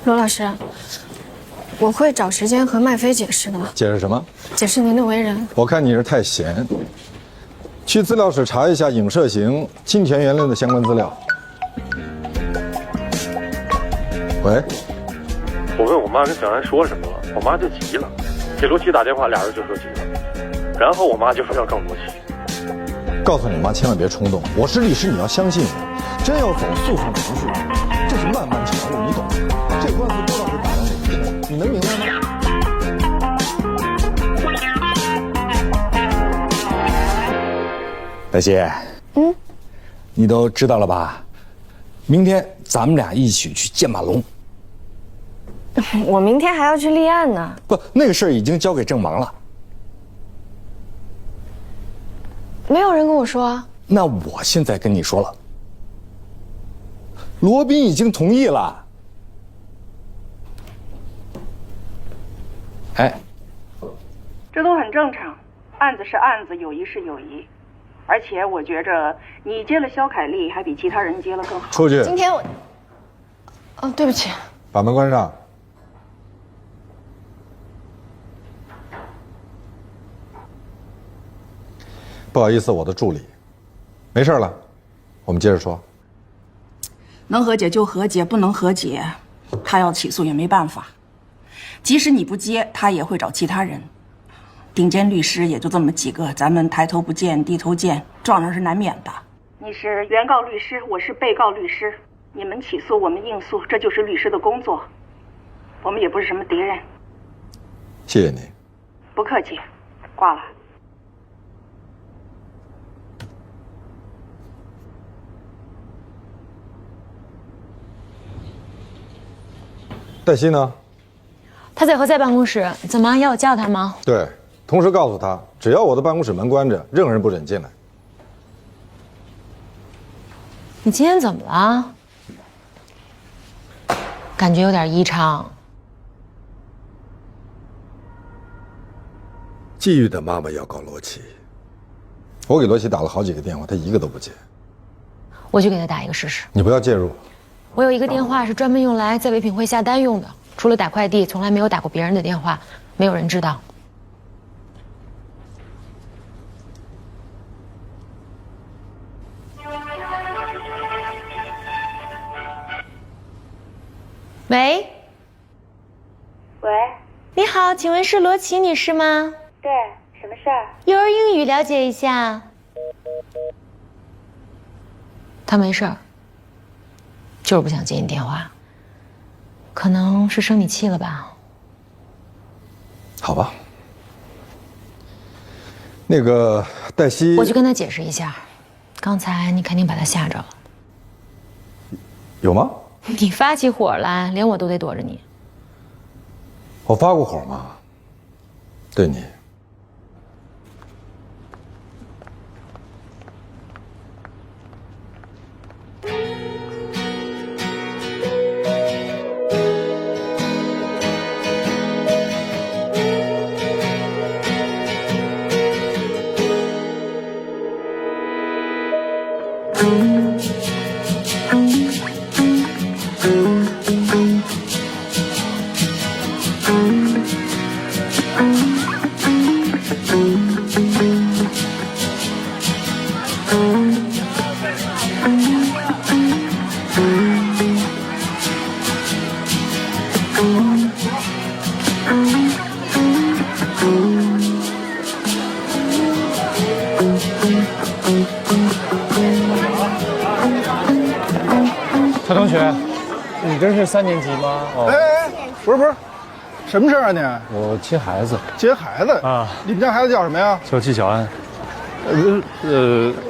罗老师，我会找时间和麦飞解释的。解释什么？解释您的为人。我看你是太闲，去资料室查一下影射型侵权言论的相关资料。喂，我问我妈跟小安说什么了，我妈就急了，给罗琦打电话，俩人就说急了，然后我妈就说要告罗琦。告诉你妈千万别冲动，我是律师，你要相信我。真要走诉讼程序，这是漫漫长路，你懂吗？这官司不知道是打到哪天，你能明白吗？黛西，你都知道了吧？明天咱们俩一起去见马龙。我明天还要去立案呢。不，那个事儿已经交给郑芒了。没有人跟我说啊。那我现在跟你说了，罗宾已经同意了。哎，这都很正常，案子是案子，友谊是友谊，而且我觉着你接了肖凯丽，还比其他人接了更好。出去。今天我，对不起。把门关上。不好意思，我的助理。没事了，我们接着说。能和解就和解，不能和解，他要起诉也没办法。即使你不接，他也会找其他人。顶尖律师也就这么几个，咱们抬头不见低头见，撞上是难免的。你是原告律师，我是被告律师，你们起诉，我们应诉，这就是律师的工作。我们也不是什么敌人。谢谢你。不客气，挂了。黛西呢？他在何在办公室？怎么要我叫他吗？对，同时告诉他，只要我的办公室门关着，任何人不准进来。你今天怎么了？感觉有点异常。季玉的妈妈要告罗琦，我给罗琦打了好几个电话，他一个都不接。我去给他打一个试试。你不要介入。我有一个电话是专门用来在唯品会下单用的，除了打快递，从来没有打过别人的电话，没有人知道。喂，喂，你好，请问是罗琦女士吗？对，什么事儿？幼儿英语了解一下。她没事儿，就是不想接你电话，可能是生你气了吧。好吧。那个黛西，我去跟她解释一下，刚才你肯定把她吓着了。有吗？你发起火来，连我都得躲着你。我发过火吗？对你。蔡同学，你这是3年级吗？哦，哎，不是，什么事儿啊你？我接孩子。接孩子啊？你们家孩子叫什么呀？叫季小安。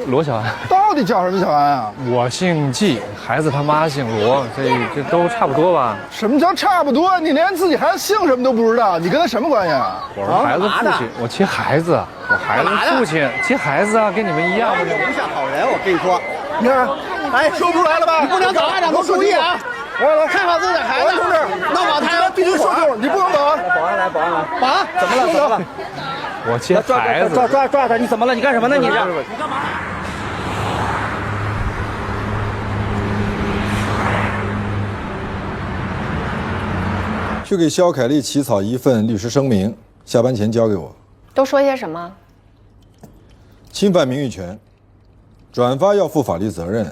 罗小安。到底叫什么小安啊？我姓季，孩子他妈姓罗，这都差不多吧？什么叫差不多？你连自己孩子姓什么都不知道，你跟他什么关系啊？我是孩子父亲，我接孩子，我孩子父亲接孩子啊，跟你们一样。留下好人，我跟你说。你看，哎，说不出来了吧？你不能走啊，长都注意啊！来，看好自己的孩子。同志，闹好他必须说清楚，你不能走啊！保安来，保安来，保安，怎么了？我接孩子。抓他！你怎么了？你干什么呢？你这？你干嘛？去给肖凯丽起草一份律师声明，下班前交给我。都说些什么？侵犯名誉权，转发要负法律责任，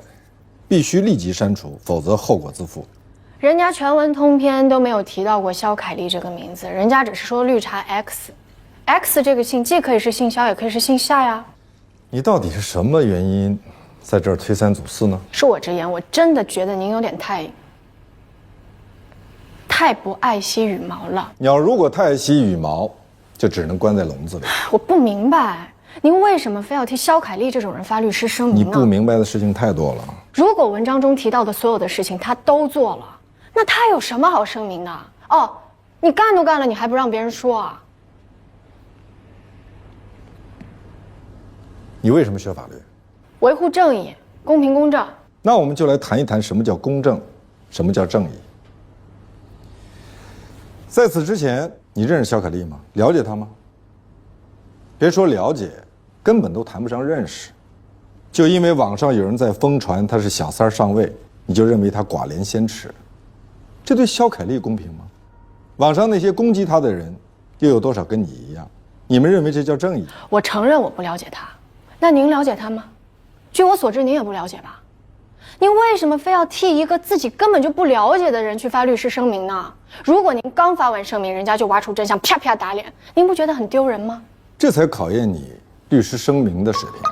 必须立即删除，否则后果自负。人家全文通篇都没有提到过肖凯丽这个名字，人家只是说绿茶 X 这个姓既可以是姓肖，也可以是姓夏呀。你到底是什么原因在这儿推三阻四呢？恕我直言，我真的觉得您有点太不爱惜羽毛了。鸟如果太爱惜羽毛，就只能关在笼子里。我不明白，您为什么非要替肖凯丽这种人发律师声明呢？你不明白的事情太多了。如果文章中提到的所有的事情他都做了，那他有什么好声明的？哦，你干都干了，你还不让别人说啊？你为什么学法律？维护正义，公平公正。那我们就来谈一谈什么叫公正，什么叫正义。在此之前，你认识肖凯丽吗？了解她吗？别说了解，根本都谈不上认识。就因为网上有人在疯传她是小三上位，你就认为她寡廉鲜耻，这对肖凯丽公平吗？网上那些攻击她的人，又有多少跟你一样？你们认为这叫正义？我承认我不了解她，那您了解她吗？据我所知，您也不了解吧？您为什么非要替一个自己根本就不了解的人去发律师声明呢？如果您刚发完声明，人家就挖出真相，啪啪打脸，您不觉得很丢人吗？这才考验你律师声明的水平。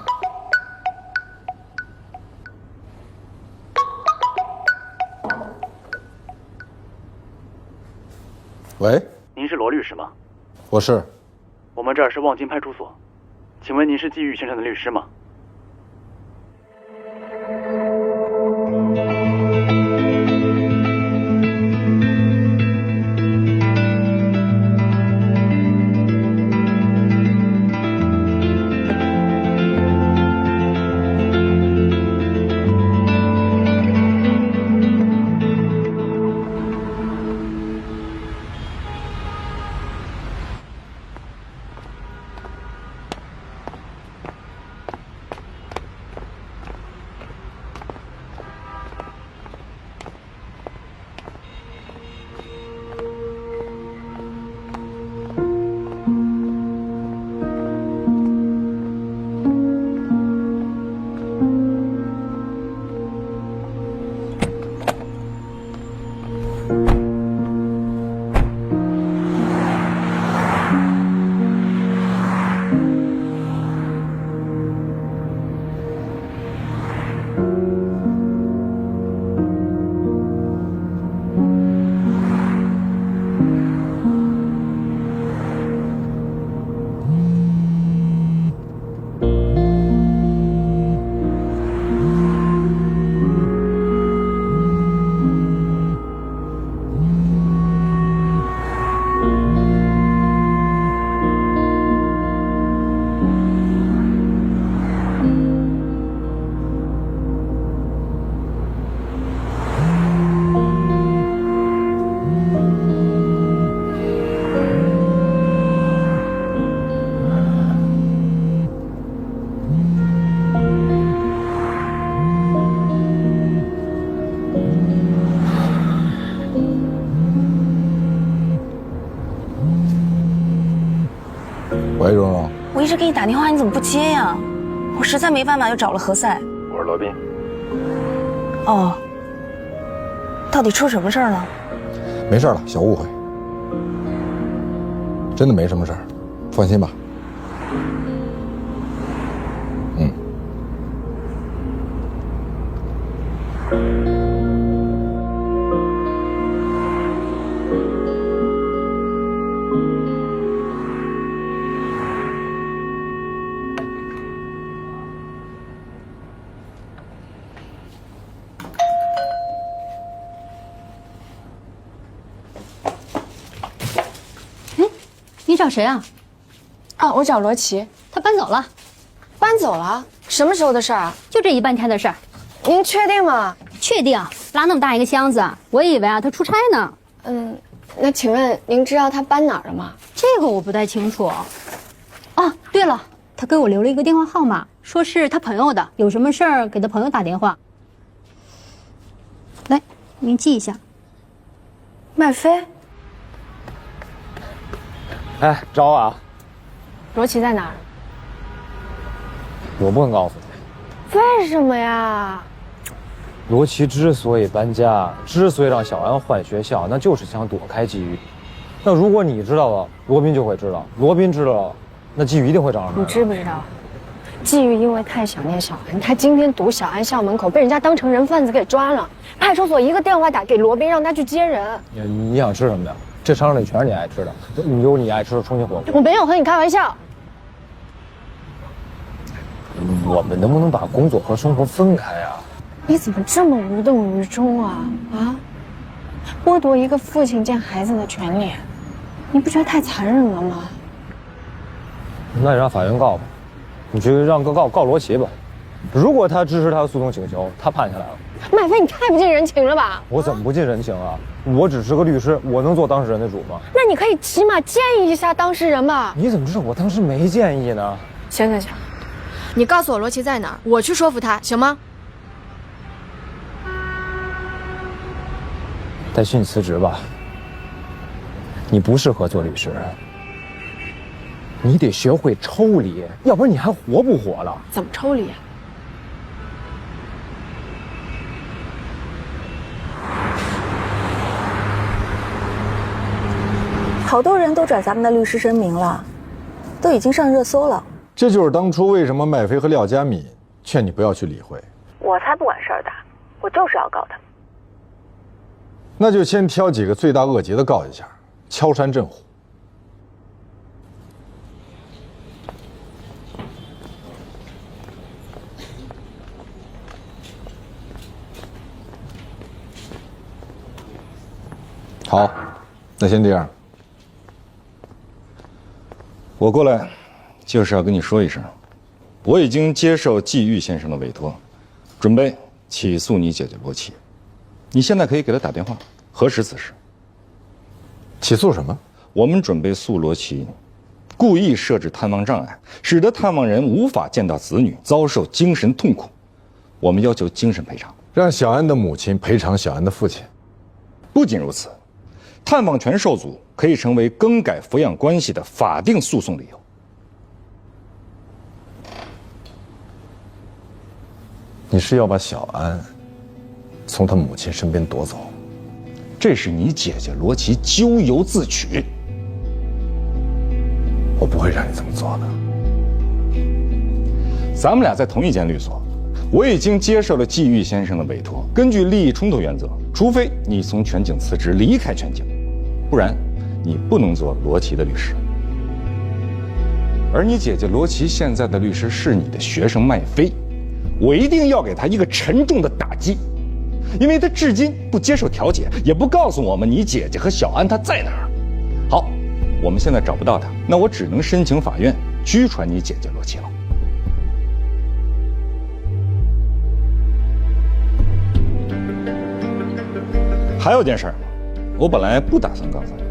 喂，您是罗律师吗？我是。我们这儿是望京派出所，请问您是季玉先生的律师吗？喂，蓉蓉，我一直给你打电话，你怎么不接呀？我实在没办法，又找了何塞。我是罗宾。哦，到底出什么事儿了？没事了，小误会，真的没什么事儿，放心吧。你找谁啊？啊，我找罗琦，他搬走了。搬走了？什么时候的事儿啊？就这一半天的事儿。您确定吗？确定，拉那么大一个箱子，我以为啊他出差呢。那请问您知道他搬哪儿了吗？这个我不太清楚。哦，对了，他给我留了一个电话号码，说是他朋友的，有什么事儿给他朋友打电话。来，您记一下。麦飞？哎，找我啊？罗琦在哪儿？我不能告诉你。为什么呀？罗琦之所以搬家，之所以让小安换学校，那就是想躲开季玉。那如果你知道了，罗宾就会知道；罗宾知道了，那季玉一定会找上门。你知不知道？季玉因为太想念小安，他今天堵小安校门口，被人家当成人贩子给抓了。派出所一个电话打给罗宾，让他去接人。你想吃什么呀？这商场里全是你爱吃的，有你爱吃的重庆火锅。我没有和你开玩笑。我们能不能把工作和生活分开啊？你怎么这么无动于衷啊？啊！剥夺一个父亲见孩子的权利，你不觉得太残忍了吗？那你让法院告吧，你去让告罗琦吧。如果他支持他的诉讼请求，他判下来了。麦飞，你太不近人情了吧！我怎么不近人情啊？我只是个律师，我能做当事人的主吗？那你可以起码建议一下当事人吧。你怎么知道我当时没建议呢？行，你告诉我罗琦在哪儿，我去说服他，行吗？戴旭，你辞职吧。你不适合做律师，你得学会抽离，要不然你还活不活了？怎么抽离啊？好多人都转咱们的律师声明了，都已经上热搜了。这就是当初为什么麦飞和廖佳敏劝你不要去理会。我才不管事儿大，我就是要告他。那就先挑几个罪大恶极的告一下，敲山震虎。好，那先这样。我过来就是要跟你说一声，我已经接受季玉先生的委托，准备起诉你姐姐罗琦。你现在可以给他打电话核实此事。起诉什么？我们准备诉罗琦故意设置探望障碍，使得探望人无法见到子女，遭受精神痛苦。我们要求精神赔偿，让小安的母亲赔偿小安的父亲。不仅如此，探望权受阻可以成为更改抚养关系的法定诉讼理由。你是要把小安从他母亲身边夺走？这是你姐姐罗琦咎由自取。我不会让你这么做的。咱们俩在同一间律所，我已经接受了季玉先生的委托。根据利益冲突原则，除非你从全景辞职离开全景，不然你不能做罗琦的律师。而你姐姐罗琦现在的律师是你的学生麦飞，我一定要给他一个沉重的打击，因为他至今不接受调解，也不告诉我们你姐姐和小安她在哪儿。好，我们现在找不到她，那我只能申请法院拘传你姐姐罗琦了。还有件事儿，我本来不打算告诉你，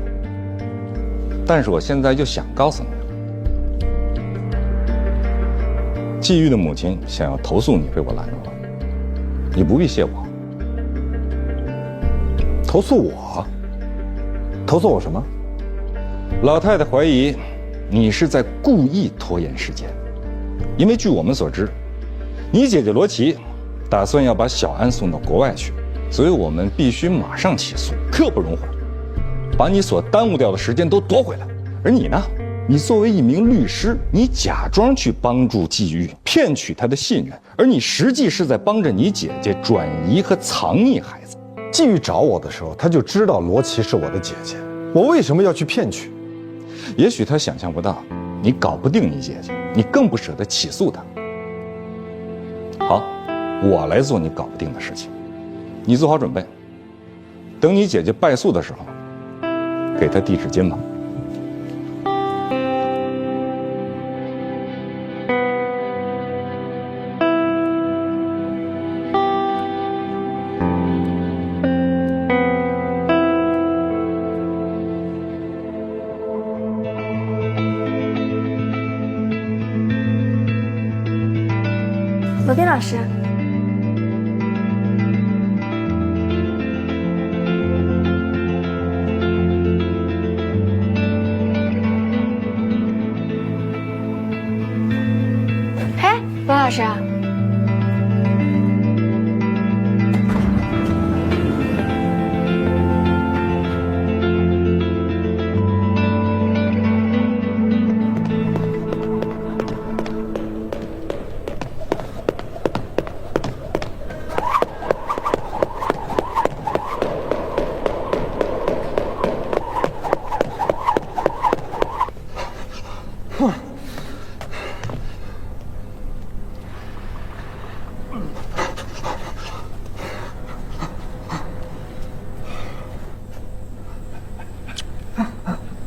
但是我现在就想告诉你。季玉的母亲想要投诉你被我拦住了，你不必谢我。投诉我？投诉我什么？老太太怀疑你是在故意拖延时间，因为据我们所知，你姐姐罗琦打算要把小安送到国外去，所以我们必须马上起诉，刻不容缓，把你所耽误掉的时间都夺回来。而你呢？你作为一名律师，你假装去帮助季玉，骗取他的信任，而你实际是在帮着你姐姐转移和藏匿孩子。季玉找我的时候，他就知道罗琦是我的姐姐，我为什么要去骗取？也许他想象不到，你搞不定你姐姐，你更不舍得起诉她。好，我来做你搞不定的事情，你做好准备，等你姐姐败诉的时候，给她递纸巾吧。罗宾老师，老师？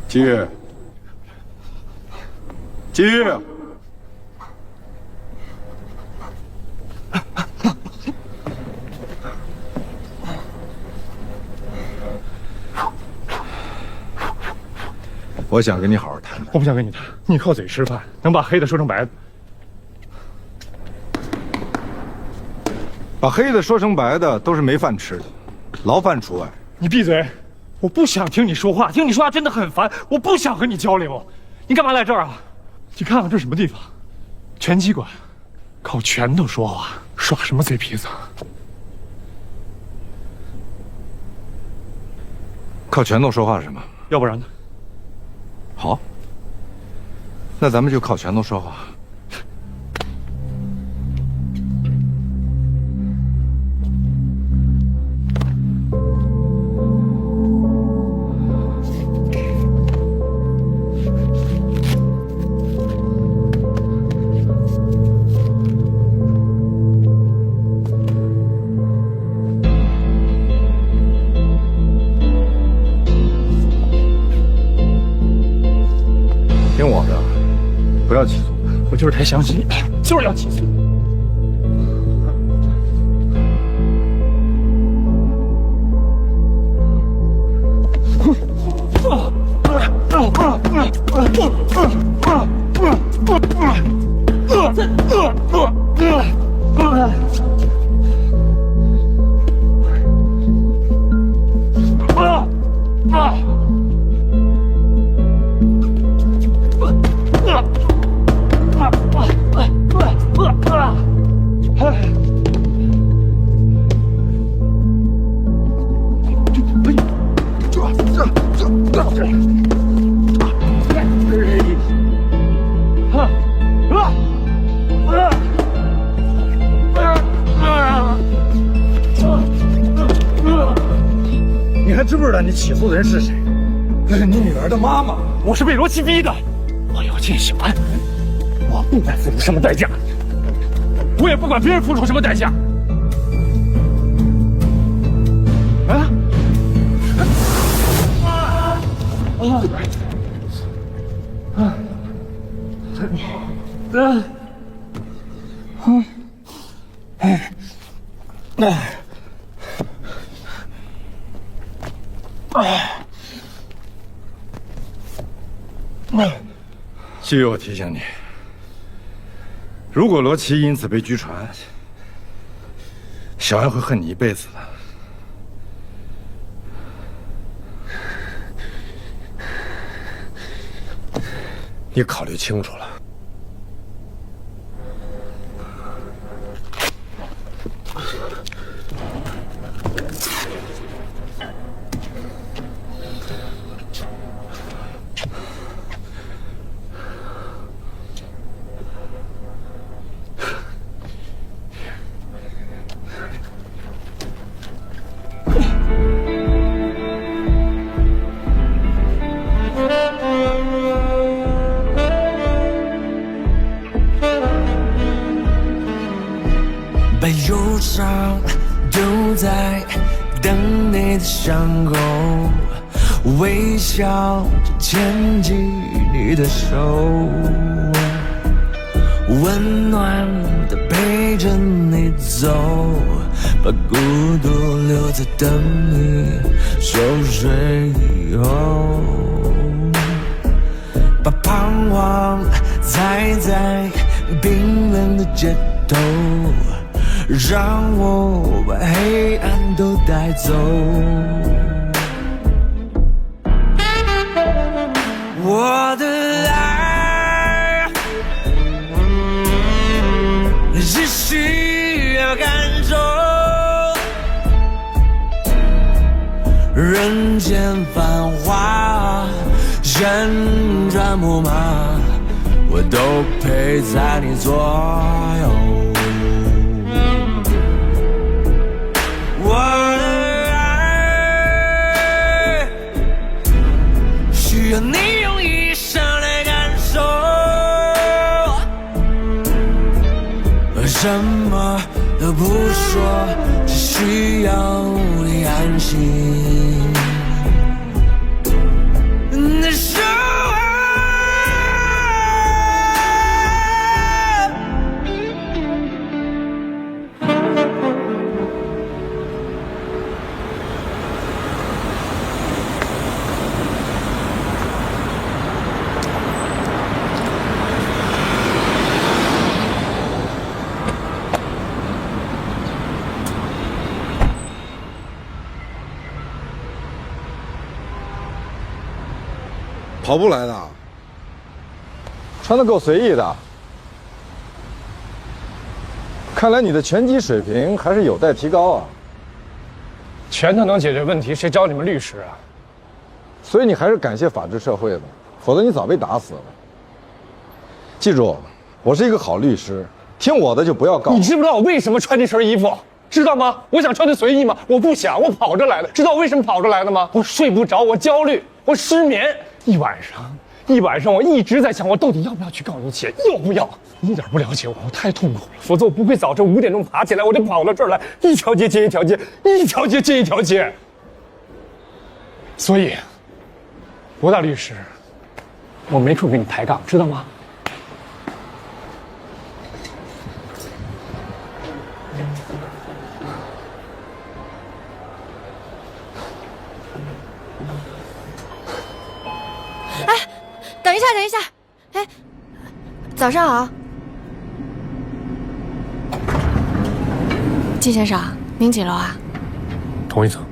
季玉，季玉，我想跟你好好谈谈。我不想跟你谈，你靠嘴吃饭，能把黑的说成白的。把黑的说成白的都是没饭吃的，牢饭除外。你闭嘴！我不想听你说话，听你说话真的很烦。我不想和你交流。你干嘛来这儿啊？你看看这什么地方？拳击馆，靠拳头说话，耍什么嘴皮子？靠拳头说话是什么？要不然呢？好，那咱们就靠拳头说话。听我的，不要起诉。我就是太相信你，就是要起诉。你还知不知道你起诉的人是谁？那是你女儿的妈妈。我是被罗琦逼的，我要见小安，我不管付出什么代价，我也不管别人付出什么代价。啊！季玉，我提醒你，如果罗琦因此被拘传，小安会恨你一辈子的。你考虑清楚了。把忧伤丢在等你的伤口，微笑着牵起你的手，温暖的陪着你走，把孤独留在等你熟睡以后，把彷徨踩在冰冷的街头，让我把黑暗都带走。我的爱人间繁华，旋转木马，我都陪在你左右。我的爱需要你用一生来感受，什么都不说，只需要你安心。那时候跑步来的，穿得够随意的。看来你的拳击水平还是有待提高啊。拳头能解决问题，谁找你们律师啊？所以你还是感谢法治社会吧，否则你早被打死了。记住，我是一个好律师，听我的就不要告。你知不知道我为什么穿这身衣服？知道吗？我想穿的随意吗？我不想，我跑着来的。知道我为什么跑着来的吗？我睡不着，我焦虑，我失眠。一晚上，我一直在想，我到底要不要去告你姐？要不要？你一点不了解我，我太痛苦了。否则我不会早晨5点钟爬起来，我就跑到这儿来，一条街接一条街，一条街接一条街。所以，博大律师，我没处跟你抬杠，知道吗？等一下，哎，早上好，季先生，您几楼啊？同一层。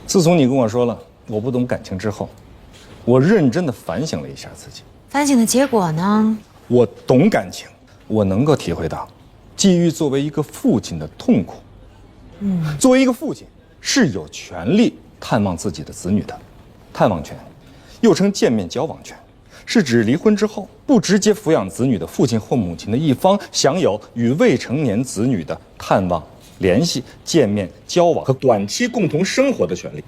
自从你跟我说了我不懂感情之后，我认真的反省了一下自己。反省的结果呢？我懂感情，我能够体会到季玉作为一个父亲的痛苦。作为一个父亲是有权利探望自己的子女的。探望权又称见面交往权，是指离婚之后不直接抚养子女的父亲或母亲的一方享有与未成年子女的探望、联系、见面、交往和短期共同生活的权利。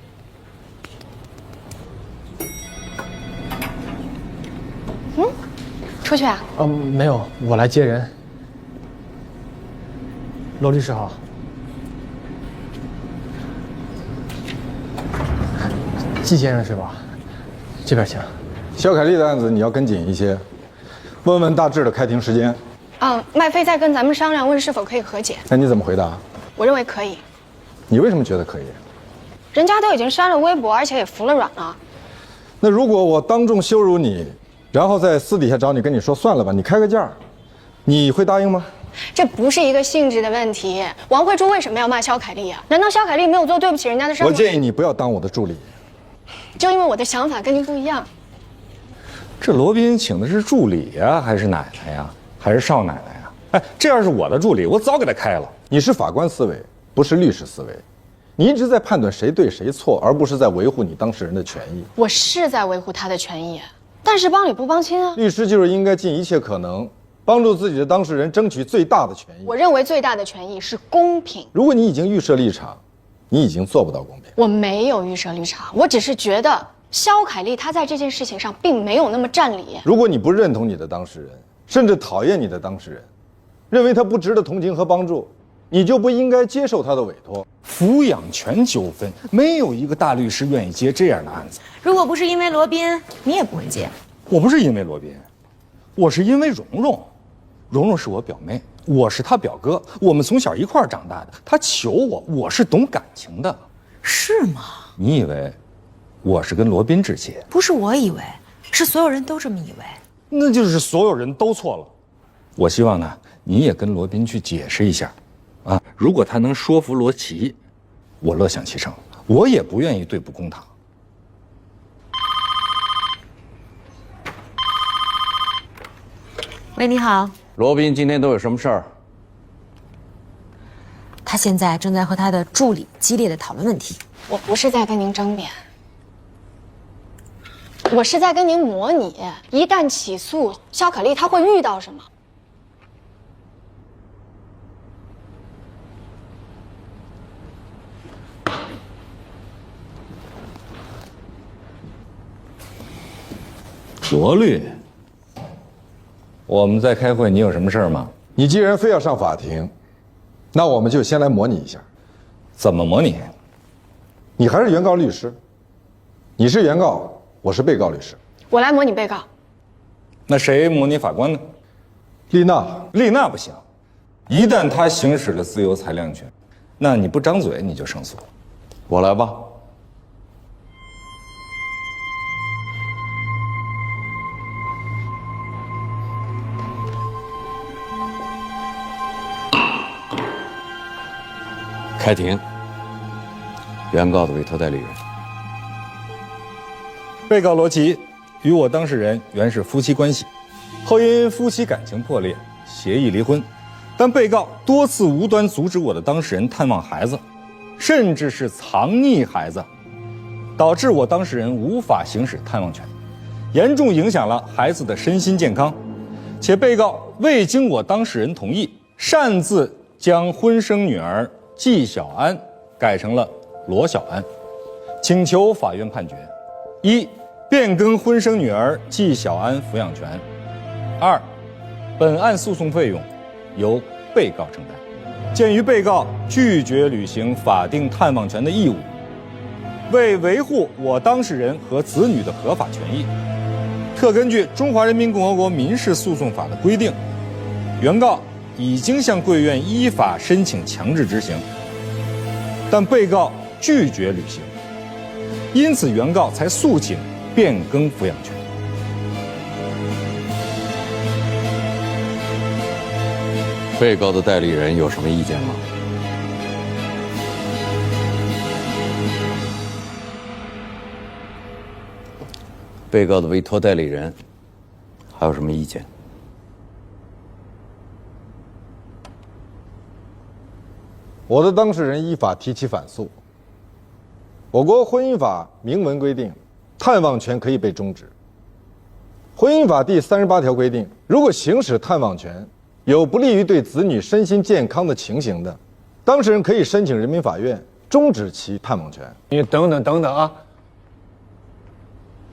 出去啊？没有，我来接人。罗律师好。季先生是吧？这边请。肖凯丽的案子你要跟紧一些，问问大致的开庭时间。麦飞在跟咱们商量，问是否可以和解。那你怎么回答？我认为可以。你为什么觉得可以？人家都已经删了微博，而且也服了软了。那如果我当众羞辱你，然后在私底下找你跟你说算了吧，你开个价，你会答应吗？这不是一个性质的问题。王慧珠为什么要骂肖凯丽啊？难道肖凯丽没有做对不起人家的事吗？我建议你不要当我的助理。就因为我的想法跟您不一样。这罗宾请的是助理呀，还是奶奶呀，还是少奶奶呀？哎，这要是我的助理，我早给他开了。你是法官思维，不是律师思维。你一直在判断谁对谁错，而不是在维护你当事人的权益。我是在维护他的权益，但是帮理不帮亲啊。律师就是应该尽一切可能，帮助自己的当事人争取最大的权益。我认为最大的权益是公平。如果你已经预设立场，你已经做不到公平。我没有预设立场，我只是觉得肖凯丽她在这件事情上并没有那么占理。如果你不认同你的当事人，甚至讨厌你的当事人，认为他不值得同情和帮助，你就不应该接受他的委托。抚养权纠纷，没有一个大律师愿意接这样的案子。如果不是因为罗宾，你也不会接。我不是因为罗宾，我是因为蓉蓉。蓉蓉是我表妹，我是她表哥，我们从小一块儿长大的。她求我，我是懂感情的。是吗？你以为我是跟罗宾致谢？不是我以为，是所有人都这么以为。那就是所有人都错了。我希望呢，你也跟罗宾去解释一下，啊，如果他能说服罗琦，我乐享其成。我也不愿意对簿公堂。喂，你好。罗宾今天都有什么事儿？他现在正在和他的助理激烈的讨论问题。我不是在跟您争辩，我是在跟您模拟，一旦起诉肖可丽，她会遇到什么。罗律，我们在开会，你有什么事儿吗？你既然非要上法庭，那我们就先来模拟一下。怎么模拟？你还是原告律师，你是原告，我是被告律师。我来模拟被告。那谁模拟法官呢？丽娜。丽娜不行，一旦她行使了自由裁量权，那你不张嘴你就胜诉。我来吧。开庭。原告的委托代理人。被告罗琦与我当事人原是夫妻关系，后因夫妻感情破裂，协议离婚。但被告多次无端阻止我的当事人探望孩子，甚至是藏匿孩子，导致我当事人无法行使探望权，严重影响了孩子的身心健康。且被告未经我当事人同意，擅自将婚生女儿纪晓安改成了罗小安，请求法院判决：一、变更婚生女儿纪晓安抚养权；二、本案诉讼费用由被告承担。鉴于被告拒绝履行法定探望权的义务，为维护我当事人和子女的合法权益，特根据《中华人民共和国民事诉讼法》的规定，原告已经向贵院依法申请强制执行，但被告拒绝履行，因此原告才诉请变更抚养权。被告的代理人有什么意见吗？被告的委托代理人还有什么意见？我的当事人依法提起反诉。我国婚姻法明文规定，探望权可以被终止。婚姻法第38条规定，如果行使探望权有不利于对子女身心健康的情形的，当事人可以申请人民法院终止其探望权。你等等啊！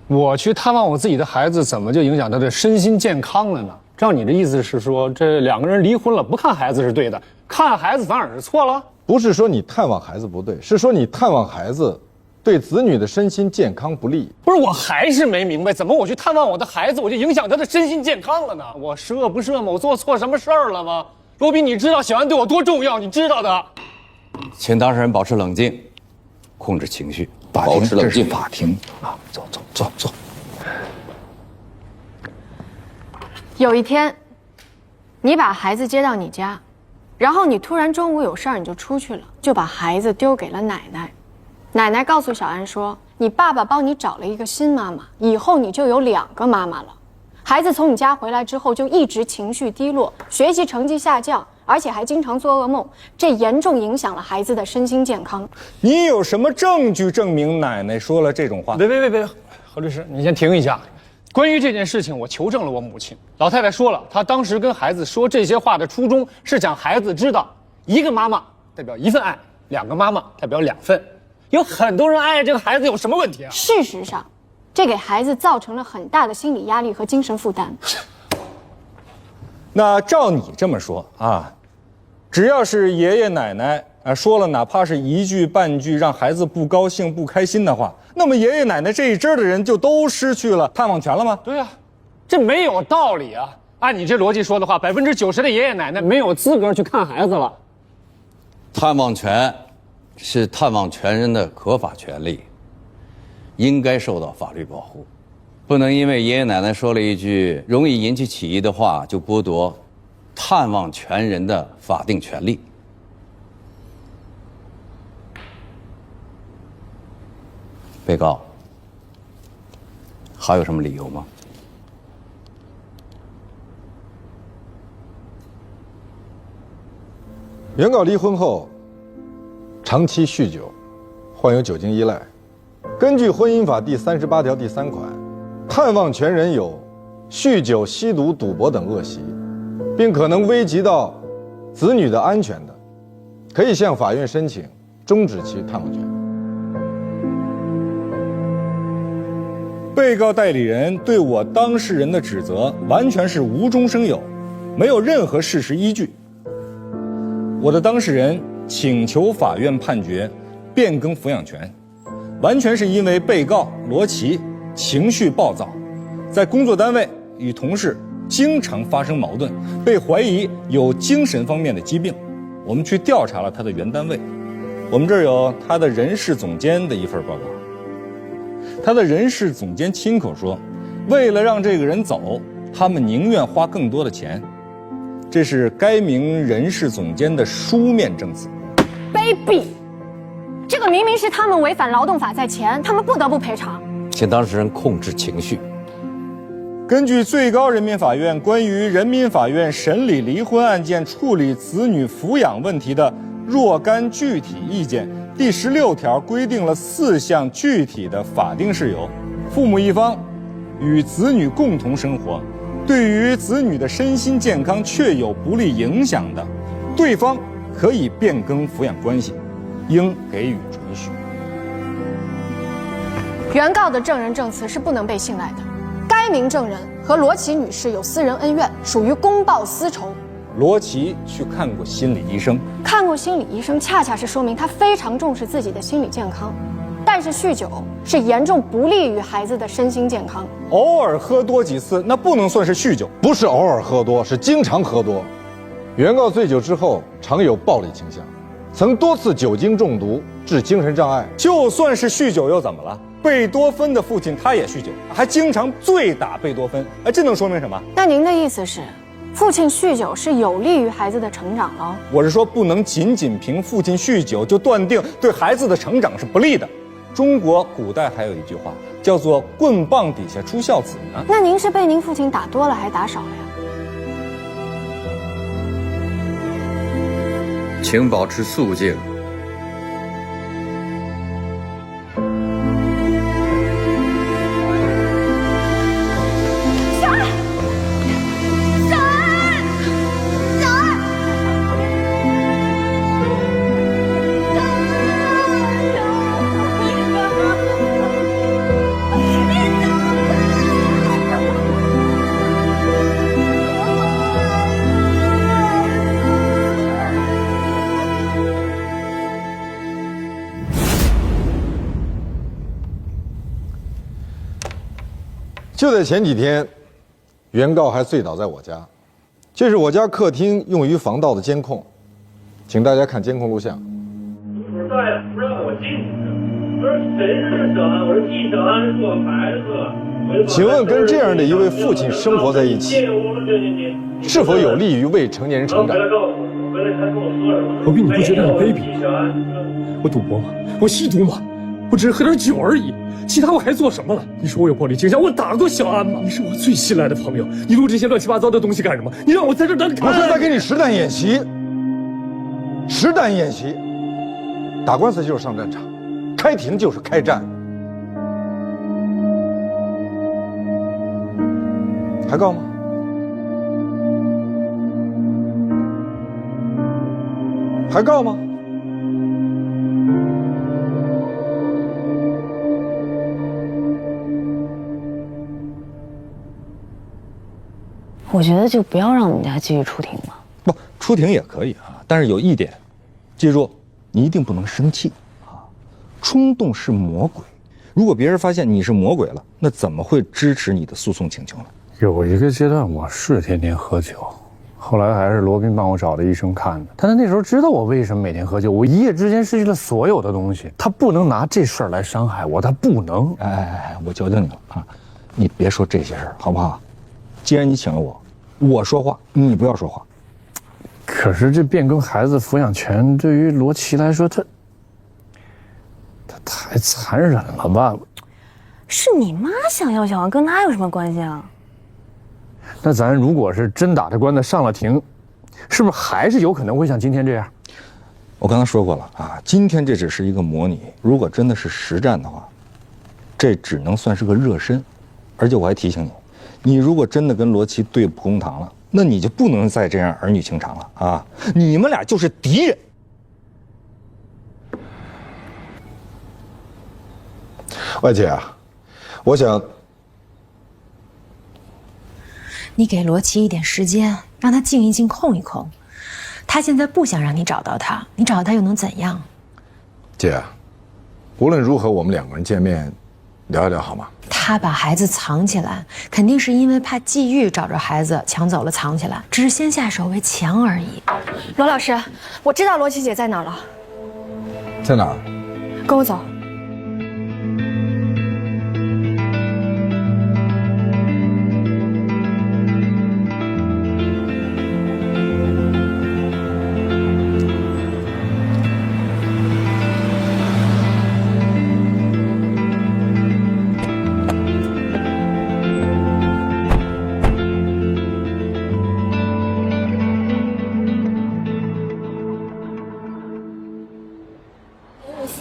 我去探望我自己的孩子，怎么就影响他的身心健康了呢？照你的意思是说，这两个人离婚了，不看孩子是对的，看孩子反而是错了？不是说你探望孩子不对，是说你探望孩子对子女的身心健康不利。不是，我还是没明白，怎么我去探望我的孩子，我就影响他的身心健康了呢？我十恶不赦吗？我做错什么事儿了吗？罗宾，你知道小安对我多重要，你知道的。请当事人保持冷静，控制情绪，保持冷静。法庭啊，坐。有一天，你把孩子接到你家，然后你突然中午有事儿，你就出去了，就把孩子丢给了奶奶。奶奶告诉小安说，你爸爸帮你找了一个新妈妈，以后你就有2个妈妈了。孩子从你家回来之后就一直情绪低落，学习成绩下降，而且还经常做噩梦，这严重影响了孩子的身心健康。你有什么证据证明奶奶说了这种话？别，何律师，你先停一下。关于这件事情，我求证了我母亲。老太太说了，她当时跟孩子说这些话的初衷是想孩子知道，1个妈妈代表1份爱，2个妈妈代表2份。有很多人爱这个孩子有什么问题啊？事实上，这给孩子造成了很大的心理压力和精神负担。那照你这么说啊，只要是爷爷奶奶说了哪怕是1句半句让孩子不高兴不开心的话，那么爷爷奶奶这一支的人就都失去了探望权了吗？对啊，这没有道理啊！按你这逻辑说的话，90%的爷爷奶奶没有资格去看孩子了。探望权是探望权人的合法权利，应该受到法律保护，不能因为爷爷奶奶说了一句容易引起起疑的话，就剥夺探望权人的法定权利。被告还有什么理由吗？原告离婚后，长期酗酒，患有酒精依赖。根据婚姻法第38条第3款，探望权人有酗酒、吸毒、赌博等恶习，并可能危及到子女的安全的，可以向法院申请终止其探望权。被告代理人对我当事人的指责完全是无中生有，没有任何事实依据。我的当事人请求法院判决变更抚养权，完全是因为被告罗琦情绪暴躁，在工作单位与同事经常发生矛盾，被怀疑有精神方面的疾病。我们去调查了他的原单位，我们这儿有他的人事总监的一份报告。他的人事总监亲口说，为了让这个人走，他们宁愿花更多的钱。这是该名人事总监的书面证词。卑鄙！这个明明是他们违反劳动法在前，他们不得不赔偿。请当事人控制情绪。根据最高人民法院关于人民法院审理离婚案件处理子女抚养问题的若干具体意见第16条规定了4项具体的法定事由：父母一方与子女共同生活，对于子女的身心健康确有不利影响的，对方可以变更抚养关系，应给予准许。原告的证人证词是不能被信赖的。该名证人和罗琦女士有私人恩怨，属于公报私仇。罗琦去看过心理医生，看过心理医生，恰恰是说明他非常重视自己的心理健康。但是酗酒是严重不利于孩子的身心健康。偶尔喝多几次，那不能算是酗酒。不是偶尔喝多，是经常喝多。原告醉酒之后常有暴力倾向，曾多次酒精中毒致精神障碍。就算是酗酒又怎么了？贝多芬的父亲他也酗酒，还经常醉打贝多芬。这能说明什么？那您的意思是，父亲酗酒是有利于孩子的成长了？我是说，不能仅仅凭父亲酗酒就断定对孩子的成长是不利的。中国古代还有一句话叫做“棍棒底下出孝子”呢。那您是被您父亲打多了还打少了呀？请保持肃静。就在前几天，原告还醉倒在我家，这是我家客厅用于防盗的监控，请大家看监控录像。不是大爷不让我进去，我说谁是小安？我说替小安是我孩子。请问跟这样的一位父亲生活在一起，是否有利于未成年人成长？罗宾，你不觉得很卑鄙吗？我赌博吗？我吸毒吗？我只是喝点酒而已，其他我还做什么了？你说我有暴力倾向，我打过小安吗？你是我最信赖的朋友，你录这些乱七八糟的东西干什么？你让我在这等你看？我是在给你实弹演习，实弹演习。打官司就是上战场，开庭就是开战。还告吗？还告吗？我觉得就不要让我们家继续出庭了。不，出庭也可以啊，但是有一点，记住，你一定不能生气啊。冲动是魔鬼，如果别人发现你是魔鬼了，那怎么会支持你的诉讼请求呢？有一个阶段我是天天喝酒，后来还是罗宾帮我找的医生看的。他那时候知道我为什么每天喝酒，我一夜之间失去了所有的东西。他不能拿这事儿来伤害我，他不能。哎，我求求你了啊，你别说这些事儿好不好？既然你请了我，我说话，你不要说话。可是这变更孩子抚养权对于罗琦来说，他太残忍了吧？是你妈想要小安，跟他有什么关系啊？那咱如果是真打这官司上了庭，是不是还是有可能会像今天这样？我刚才说过了啊，今天这只是一个模拟，如果真的是实战的话，这只能算是个热身。而且我还提醒你，你如果真的跟罗琦对簿公堂了，那你就不能再这样儿女情长了啊！你们俩就是敌人。外姐啊，我想你给罗琦一点时间，让他静一静，空一空。他现在不想让你找到他，你找到他又能怎样？姐，无论如何，我们两个人见面聊一聊好吗？他把孩子藏起来，肯定是因为怕季玉找着孩子抢走了藏起来，只是先下手为强而已。罗老师，我知道罗琦姐在哪儿了，在哪儿？跟我走。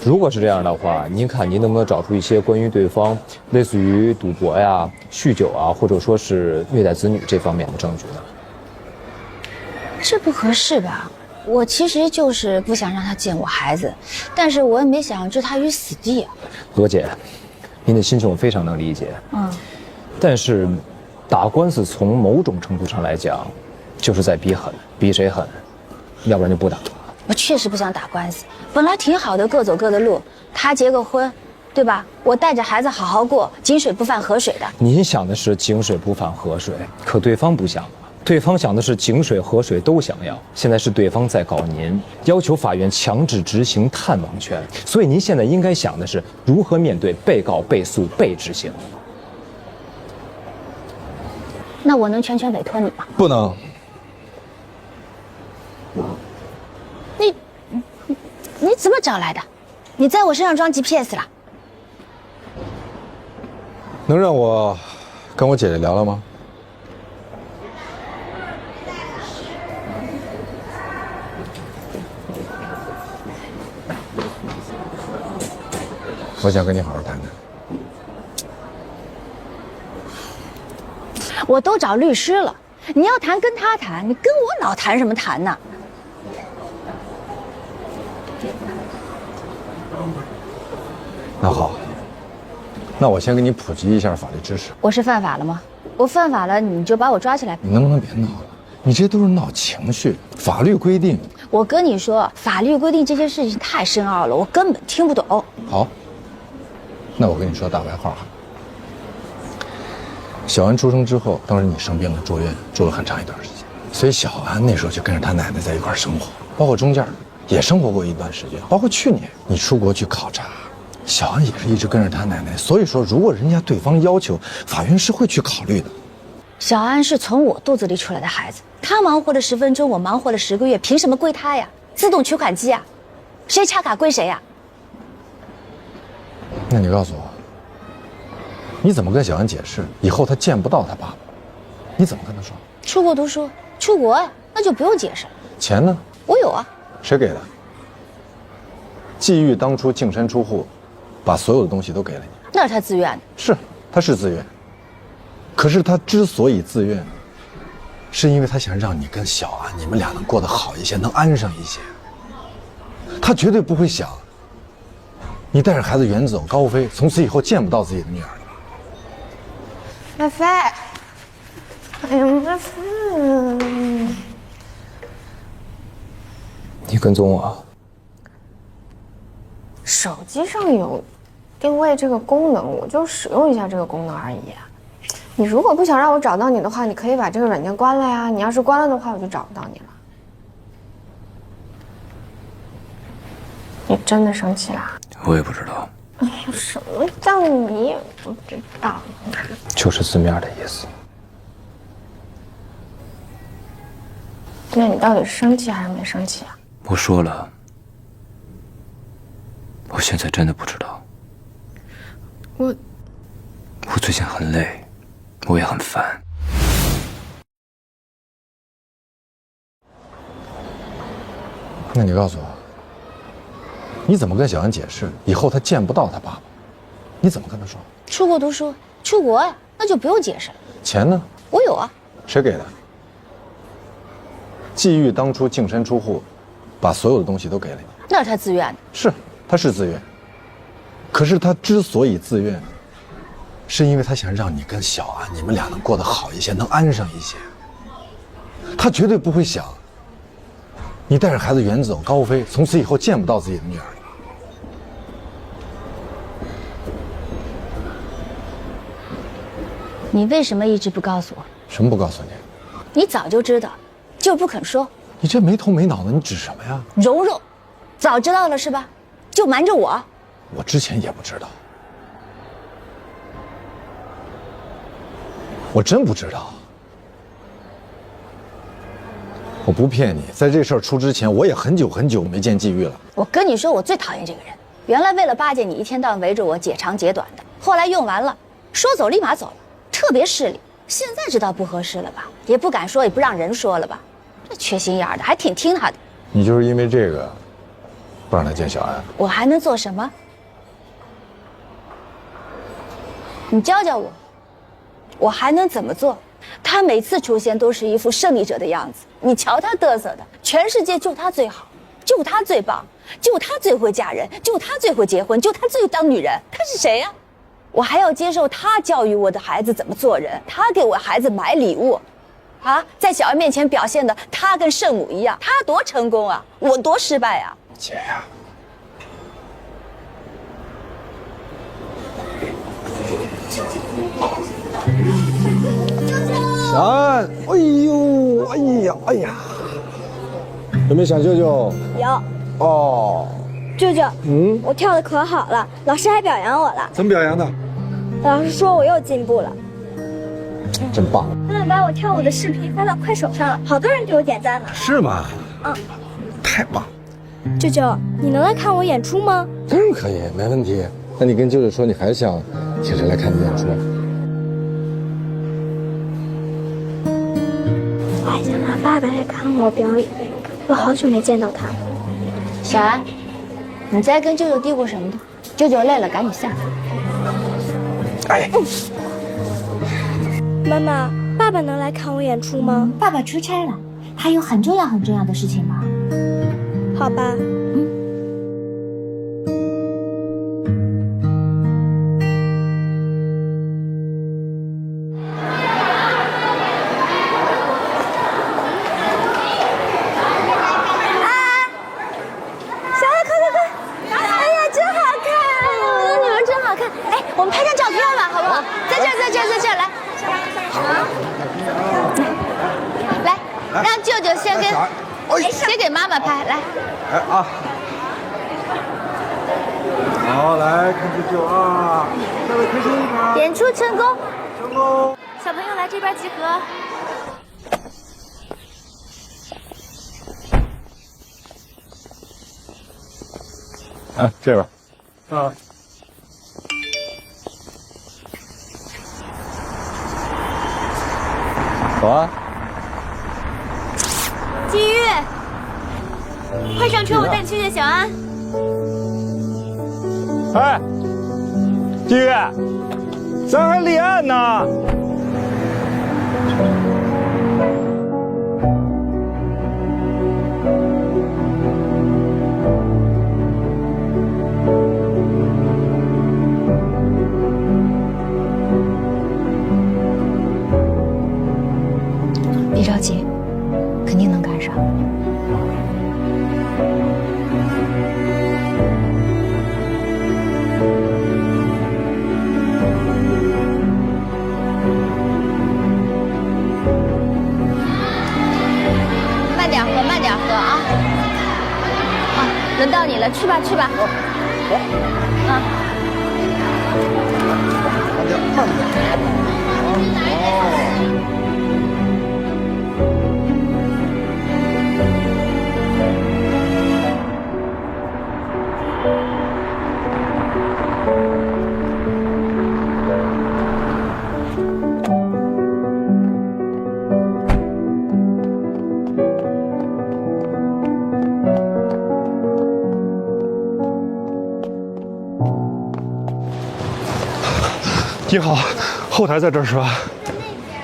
如果是这样的话，您看您能不能找出一些关于对方类似于赌博呀、酗酒啊，或者说是虐待子女这方面的证据呢？这不合适吧？我其实就是不想让他见我孩子，但是我也没想置他于死地啊。罗姐，您的心情我非常能理解。但是打官司从某种程度上来讲，就是在比狠，比谁狠，要不然就不打了。我确实不想打官司，本来挺好的，各走各的路。他结个婚，对吧？我带着孩子好好过，井水不犯河水的。您想的是井水不犯河水，可对方不想啊，对方想的是井水河水都想要。现在是对方在告您，要求法院强制执行探网权，所以您现在应该想的是如何面对被告、被诉、被执行。那我能全权委托你吗？不能。你怎么找来的？你在我身上装 GPS 了？能让我跟我姐姐聊聊吗？我想跟你好好谈谈。我都找律师了，你要谈跟他谈，你跟我老谈什么谈呢？那好，那我先给你普及一下法律知识。我是犯法了吗？我犯法了，你就把我抓起来。你能不能别闹了？你这都是闹情绪。法律规定，我跟你说，法律规定这些事情太深奥了，我根本听不懂。好，那我跟你说大白话哈。小安出生之后，当时你生病了，住院，住了很长一段时间，所以小安那时候就跟着他奶奶在一块生活，包括中间也生活过一段时间，包括去年你出国去考察。小安也是一直跟着他奶奶，所以说，如果人家对方要求，法院是会去考虑的。小安是从我肚子里出来的孩子，他忙活了10分钟，我忙活了10个月，凭什么归他呀？自动取款机啊，谁插卡归谁呀？那你告诉我，你怎么跟小安解释以后他见不到他爸爸？你怎么跟他说？出国读书，出国呀，那就不用解释了。钱呢？我有啊。谁给的？季玉当初净身出户。把所有的东西都给了你，那是他自愿的。是，他是自愿。可是他之所以自愿，是因为他想让你跟小安你们俩能过得好一些，能安上一些。他绝对不会想你带着孩子远走高飞，从此以后见不到自己的女儿了。麦飞，哎呀，麦飞，你跟踪我？手机上有定位这个功能，我就使用一下这个功能而已。你如果不想让我找到你的话，你可以把这个软件关了呀。你要是关了的话，我就找不到你了。你真的生气啦？我也不知道。哎呀，什么叫你也不知道？就是字面的意思。那你到底是生气还是没生气啊？我说了。我现在真的不知道。我最近很累，我也很烦。那你告诉我，你怎么跟小安解释以后他见不到他爸爸？你怎么跟他说？出国读书，出国呀，那就不用解释了。钱呢？我有啊。谁给的？季玉当初净身出户，把所有的东西都给了你。那是他自愿的。是，他是自愿。可是他之所以自愿，是因为他想让你跟小安你们俩能过得好一些，能安生一些。他绝对不会想你带着孩子远走高飞，从此以后见不到自己的女儿了。你为什么一直不告诉我？什么不告诉你？你早就知道，就不肯说。你这没头没脑的，你指什么呀？蓉蓉，早知道了是吧？就瞒着我。我之前也不知道，我真不知道。我不骗你，在这事儿出之前，我也很久很久没见季玉了。我跟你说，我最讨厌这个人。原来为了巴结你，一天到晚围着我解长解短的，后来用完了，说走立马走了，特别势利。现在知道不合适了吧？也不敢说，也不让人说了吧？这缺心眼的，还挺听他的。你就是因为这个，不让他见小安？我还能做什么？你教教我，我还能怎么做？他每次出现都是一副胜利者的样子，你瞧他嘚瑟的，全世界就他最好，就他最棒，就他最会嫁人，就他最会结婚，就他最会当女人。他是谁呀？我还要接受他教育我的孩子怎么做人，他给我孩子买礼物，啊，在小安面前表现的他跟圣母一样，他多成功啊，我多失败啊！姐呀，小安，哎呦，哎呀，有没有想舅舅？有。哦，舅舅，我跳的可好了，老师还表扬我了。怎么表扬的？老师说我又进步了。真棒！他们把我跳舞的视频发到快手上了，好多人给我点赞呢。是吗？太棒！舅舅，你能来看我演出吗？当然可以，没问题。那你跟舅舅说，你还想请谁来看你演出？我还想让爸爸来看我表演，我好久没见到他了。小安，你在跟舅舅嘀咕什么呢？舅舅累了，赶紧下来。哎，妈妈，爸爸能来看我演出吗？爸爸出差了，还有很重要的事情忙。好吧。我们拍张照片吧，好不好？在这儿，来，来，让舅舅先给妈妈拍，来。来啊！好，来看舅舅啊，大家开心一点。演出成功，成功！小朋友来这边集合。啊，这边。啊。走啊！季玉，快上车，我带你去见小安。哎，季玉，咱还立案呢。别着急，肯定能赶上。慢点喝啊！啊，轮到你了，去吧。啊。慢点。你好，后台在这儿是吧？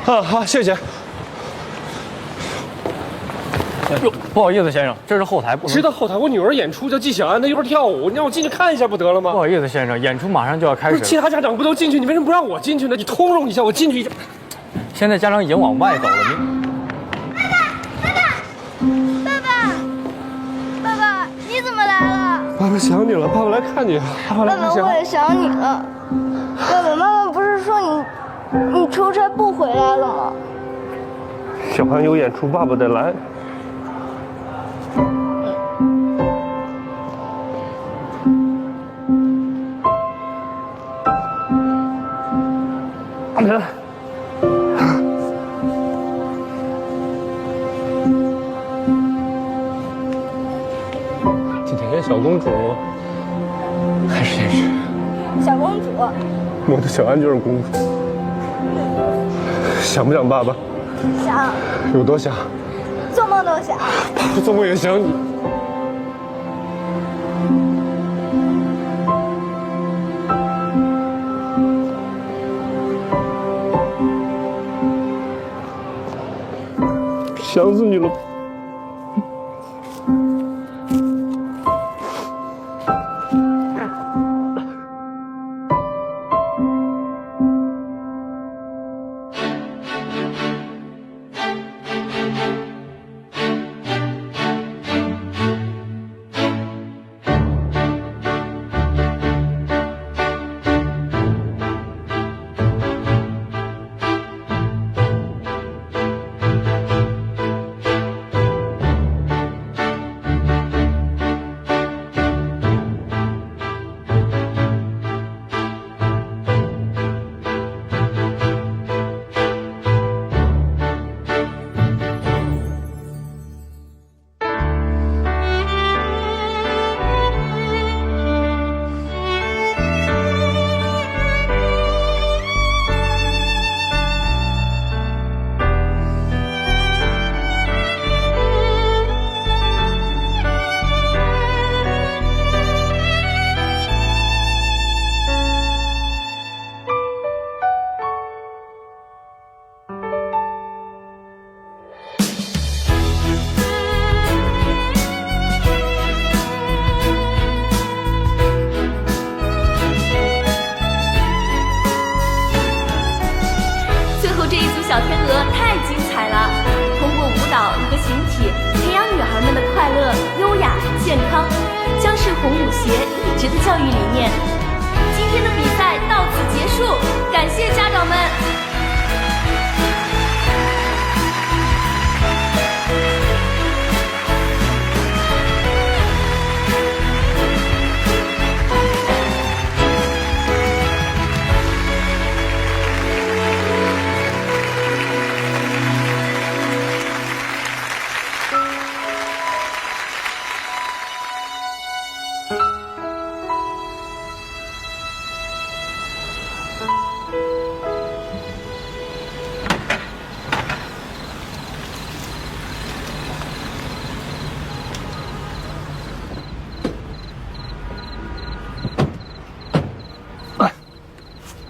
啊，好，谢谢。哟，不好意思，先生，这是后台，不能。知道后台，我女儿演出叫纪晓岚，她一会儿跳舞，你让我进去看一下不得了吗？不好意思，先生，演出马上就要开始了。其他家长不都进去，你为什么不让我进去呢？你通融一下，我进去一下。现在家长已经往外走了，您。爸爸，你怎么来了？爸爸想你了，爸爸来看你。爸爸，我也想你了。爸爸妈妈不是说你出差不回来了吗？小韩有演出，爸爸得来。来。今天演小公主还是演是小公主。我的小安就是公主。想不想爸爸？想。有多想？做梦都想。爸爸做梦也想你。想死你了。小天鹅太精彩了！通过舞蹈和形体培养女孩们的快乐、优雅、健康，将是红舞协一直的教育理念。今天的比赛到此结束，感谢家长们。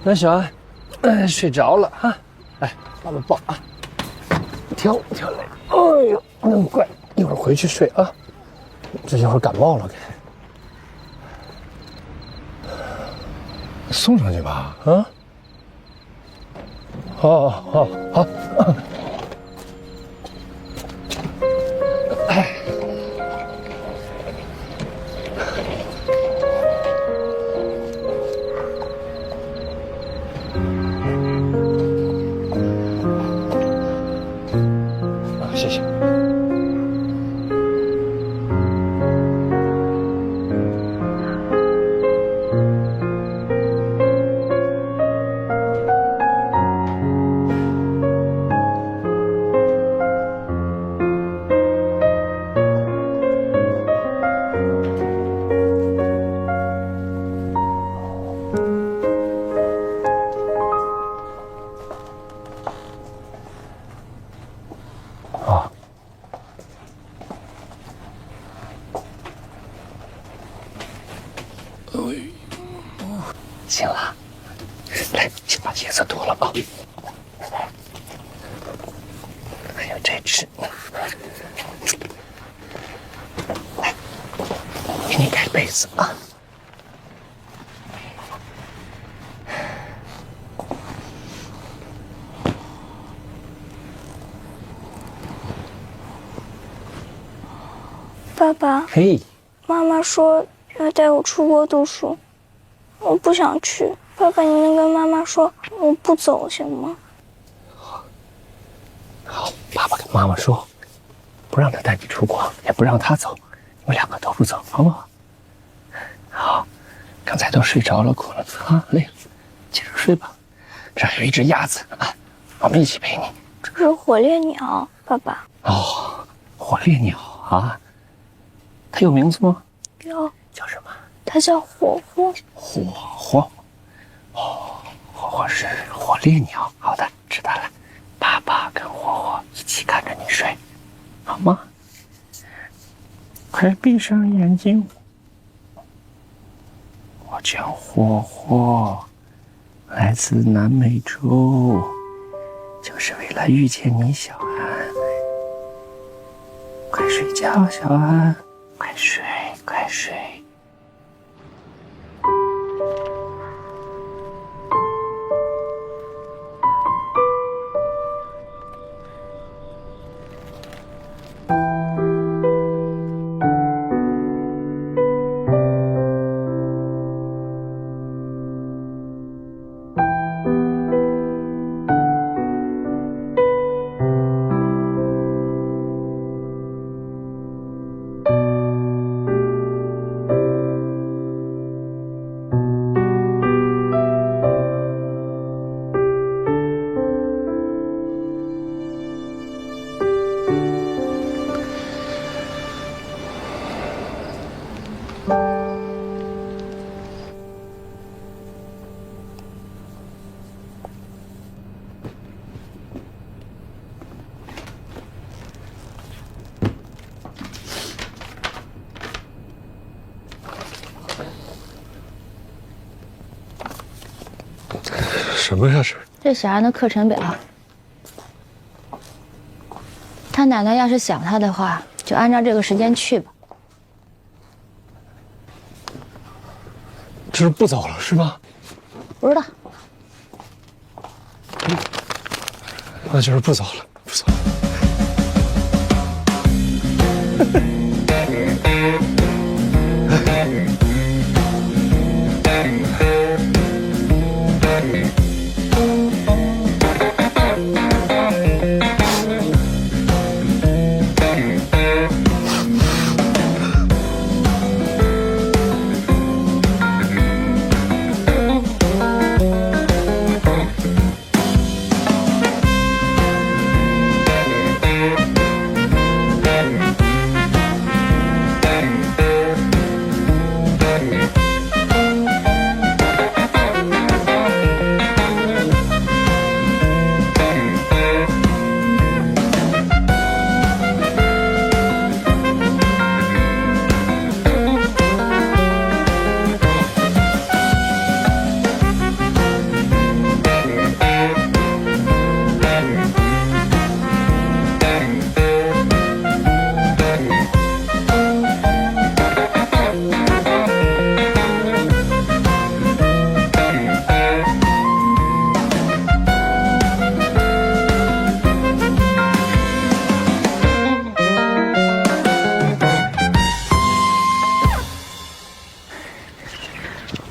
那小安，睡着了啊！来，爸爸抱啊！挑累，哎呦，那么乖，一会儿回去睡啊。这一会儿感冒了，给送上去吧。啊！好。哎。谢谢。醒了，来，醒吧。叶子多了啊。还有这只，来，给你盖被子啊。爸爸，嘿，妈妈说要带我出国读书，我不想去。爸爸，你能跟妈妈说我不走行吗？好，爸爸跟妈妈说，不让他带你出国，也不让他走，你们两个都不走，好不好？好，刚才都睡着了，困了啊，累了，接着睡吧。这儿有一只鸭子啊，我们一起陪你。这是火烈鸟，爸爸。哦，火烈鸟啊，它有名字吗？有。叫什么？它叫火火。火火。哦，火火是火烈鸟。好的，知道了。爸爸跟火火一起看着你睡，好吗？快闭上眼睛。我叫火火，来自南美洲，就是为了遇见你，小安。快睡觉，小安，快睡，快睡。什么呀？这小安的课程表。他奶奶要是想他的话，就按照这个时间去吧。就是不走了是吗？不知道。那就是不走了，不走了。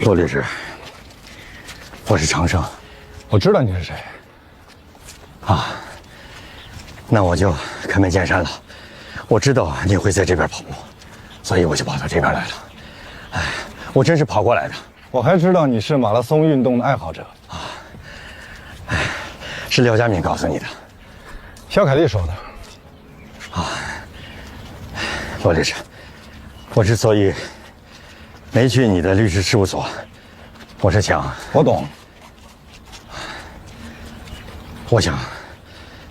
陆律师，我是长生，我知道你是谁。啊，那我就开门见山了。我知道你会在这边跑步，所以我就跑到这边来了。哎，我真是跑过来的。我还知道你是马拉松运动的爱好者啊。哎，是廖佳敏告诉你的，肖凯丽说的。啊，陆律师，我之所以没去你的律师事务所，我是想……我懂。我想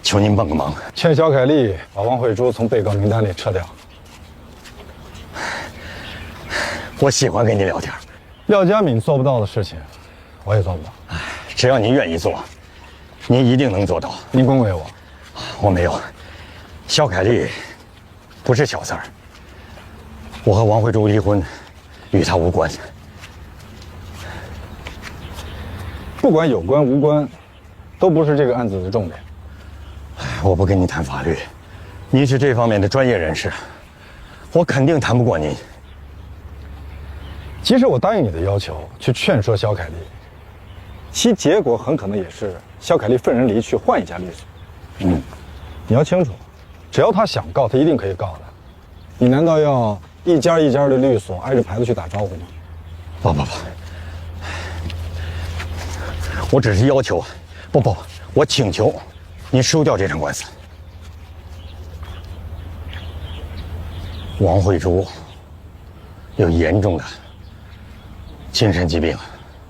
求您帮个忙，劝肖凯丽把汪慧珠从被告名单里撤掉。我喜欢跟你聊天。廖佳敏做不到的事情，我也做不到。哎，只要你愿意做，你一定能做到。您恭维我？我没有。肖凯丽不是小三儿，我和王慧珠离婚，与她无关。不管有关无关，都不是这个案子的重点。我不跟你谈法律，你是这方面的专业人士，我肯定谈不过您。即使我答应你的要求，去劝说肖凯丽，其结果很可能也是肖凯丽愤然离去，换一家律所。你要清楚，只要他想告，他一定可以告的。你难道要一家一家的律所挨着牌子去打招呼吗？不，我只是要求，我请求你收掉这场官司。王慧珠有严重的精神疾病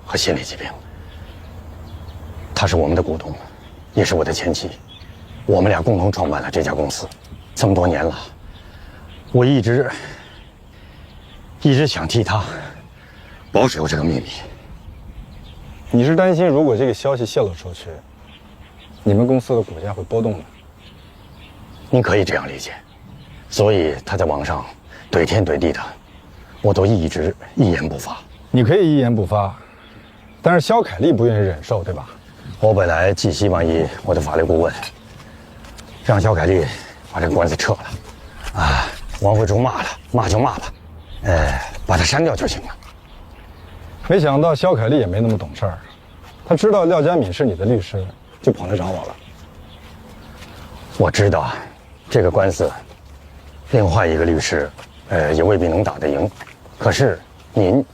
和心理疾病，她是我们的股东，也是我的前妻，我们俩共同创办了这家公司，这么多年了，我一直想替她保守这个秘密。你是担心如果这个消息泄露出去，你们公司的股价会波动的？您可以这样理解。所以他在网上怼天怼地的，我都一直一言不发。你可以一言不发，但是肖凯丽不愿意忍受，对吧？我本来寄希望于我的法律顾问，让肖凯丽把这个官司撤了。王慧珠骂了，骂就骂吧，把他删掉就行了。没想到肖凯丽也没那么懂事儿，他知道廖佳敏是你的律师，就跑来找我了。我知道，这个官司，另外一个律师，也未必能打得赢，可是您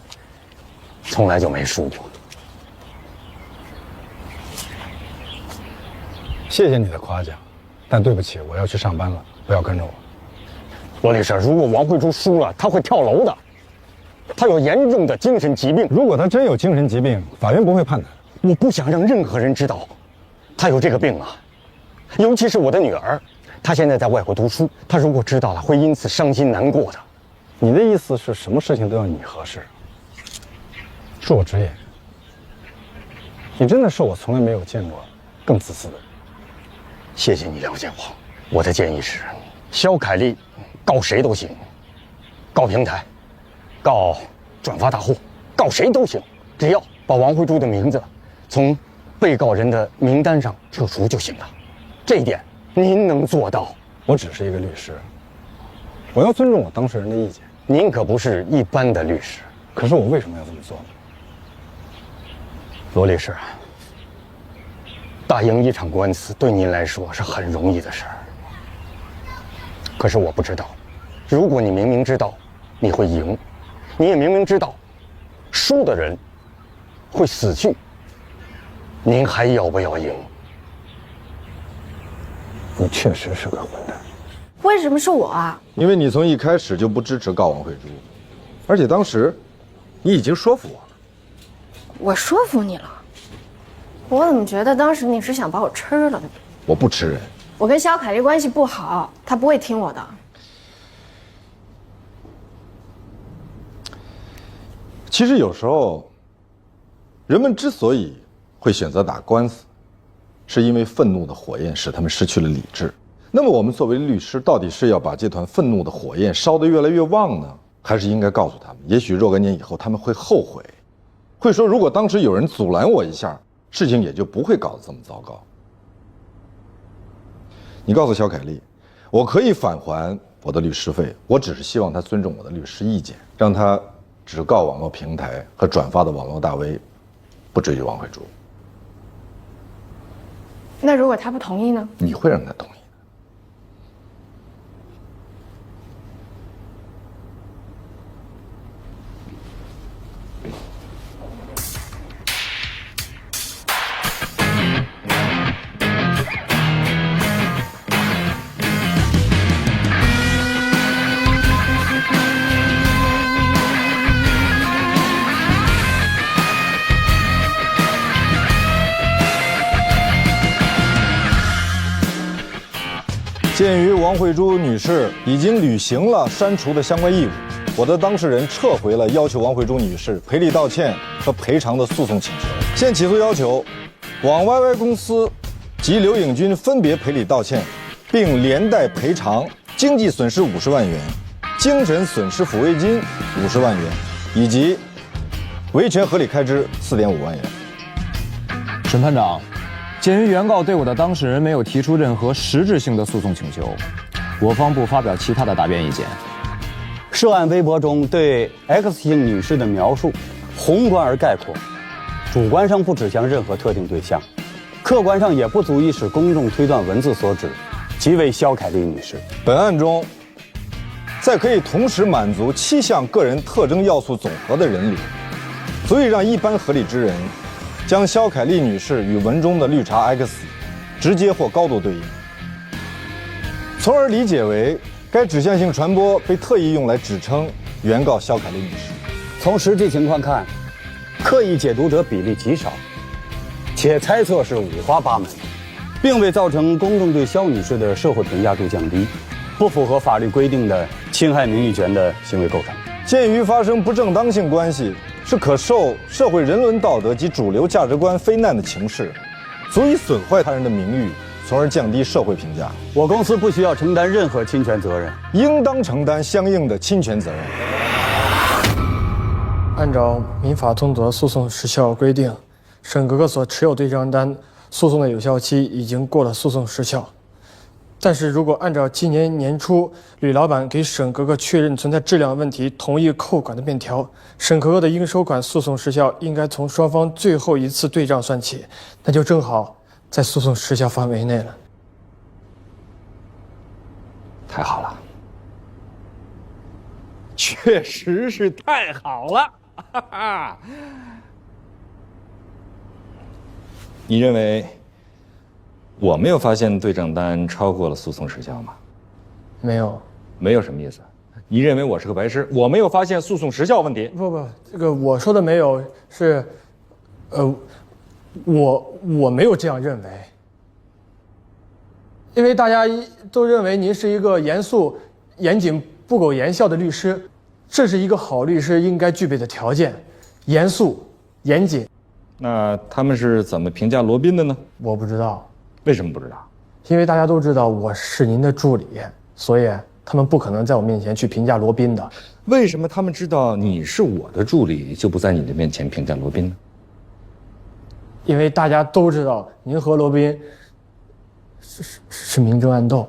从来就没输过。谢谢你的夸奖，但对不起，我要去上班了，不要跟着我。罗律师，如果王慧珠输了，她会跳楼的。她有严重的精神疾病。如果她真有精神疾病，法院不会判她。我不想让任何人知道，她有这个病啊，尤其是我的女儿，她现在在外国读书，她如果知道了，会因此伤心难过的。你的意思是什么事情都要你合适？恕我直言，你真的是我从来没有见过更自私的人。谢谢你了解我。我的建议是，肖凯丽告谁都行，告平台，告转发大户，告谁都行，只要把王慧珠的名字从被告人的名单上撤除就行了。这一点您能做到？我只是一个律师，我要尊重我当事人的意见。您可不是一般的律师。可是我为什么要这么做呢？罗律师，打赢一场官司对您来说是很容易的事儿。可是我不知道，如果你明明知道你会赢，你也明明知道输的人会死去，您还要不要赢？你确实是个混蛋。为什么是我啊？因为你从一开始就不支持告王慧珠，而且当时你已经说服我了。我说服你了？我怎么觉得当时你是想把我吃了？我不吃人。我跟肖凯丽关系不好，她不会听我的。其实有时候，人们之所以会选择打官司，是因为愤怒的火焰使他们失去了理智。那么我们作为律师，到底是要把这团愤怒的火焰烧得越来越旺呢，还是应该告诉他们，也许若干年以后他们会后悔，会说如果当时有人阻拦我一下，事情也就不会搞得这么糟糕。你告诉肖凯丽，我可以返还我的律师费，我只是希望他尊重我的律师意见，让他只告网络平台和转发的网络大 V， 不追究王慧珠。那如果他不同意呢？你会让他同意。鉴于王慧珠女士已经履行了删除的相关义务，我的当事人撤回了要求王慧珠女士赔礼道歉和赔偿的诉讼请求。现起诉要求网 YY 公司及刘颖君分别赔礼道歉，并连带赔偿经济损失50万元、精神损失抚慰金50万元，以及维权合理开支4.5万元。审判长，鉴于原告对我的当事人没有提出任何实质性的诉讼请求，我方不发表其他的答辩意见。涉案微博中对 X 姓女士的描述宏观而概括，主观上不指向任何特定对象，客观上也不足以使公众推断文字所指即为肖凯丽女士。本案中，在可以同时满足7项个人特征要素总和的人里，足以让一般合理之人将肖凯丽女士与文中的绿茶 X 直接或高度对应，从而理解为该指向性传播被特意用来指称原告肖凯丽女士。从实际情况看，刻意解读者比例极少，且猜测是五花八门，并未造成公众对肖女士的社会评价度降低，不符合法律规定的侵害名誉权的行为构成。鉴于发生不正当性关系是可受社会人伦道德及主流价值观非难的情事，足以损坏他人的名誉，从而降低社会评价。我公司不需要承担任何侵权责任，应当承担相应的侵权责任。按照民法综则诉讼时效规定，沈格格所持有对账单诉讼的有效期已经过了诉讼时效。但是如果按照今年年初吕老板给沈格格确认存在质量问题，同意扣款的便条，沈格格的应收款诉讼时效应该从双方最后一次对账算起，那就正好在诉讼时效范围内了。太好了，确实是太好了，哈哈。你认为我没有发现对账单超过了诉讼时效吗？没有。没有什么意思？你认为我是个白痴？我没有发现诉讼时效问题？不，这个我说的没有是，我没有这样认为，因为大家都认为您是一个严肃、严谨、不苟言笑的律师，这是一个好律师应该具备的条件，严肃、严谨。那他们是怎么评价罗宾的呢？我不知道。为什么不知道？因为大家都知道我是您的助理，所以他们不可能在我面前去评价罗宾的。为什么他们知道你是我的助理，就不在你的面前评价罗宾呢？因为大家都知道您和罗宾是明争暗斗。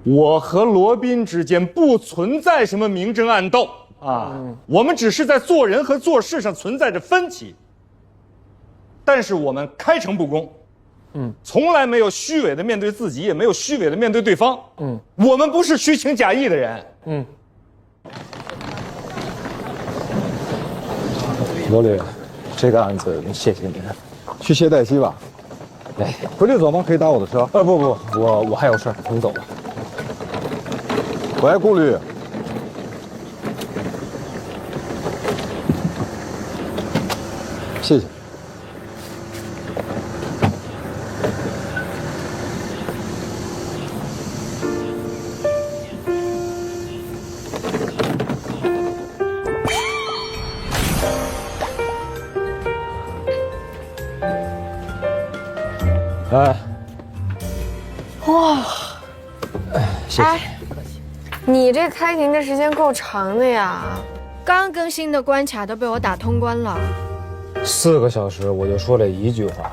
我和罗宾之间不存在什么明争暗斗啊，我们只是在做人和做事上存在着分歧。但是我们开诚布公，从来没有虚伪的面对自己，也没有虚伪的面对对方，我们不是虚情假意的人，罗律，这个案子谢谢您。去歇待机吧。哎，回去走吗？可以打我的车。不，我还有事儿，您走吧。我还顾虑。谢谢。哎，哇，谢谢。你这开庭的时间够长的呀，刚更新的关卡都被我打通关了。4个小时我就说了一句话。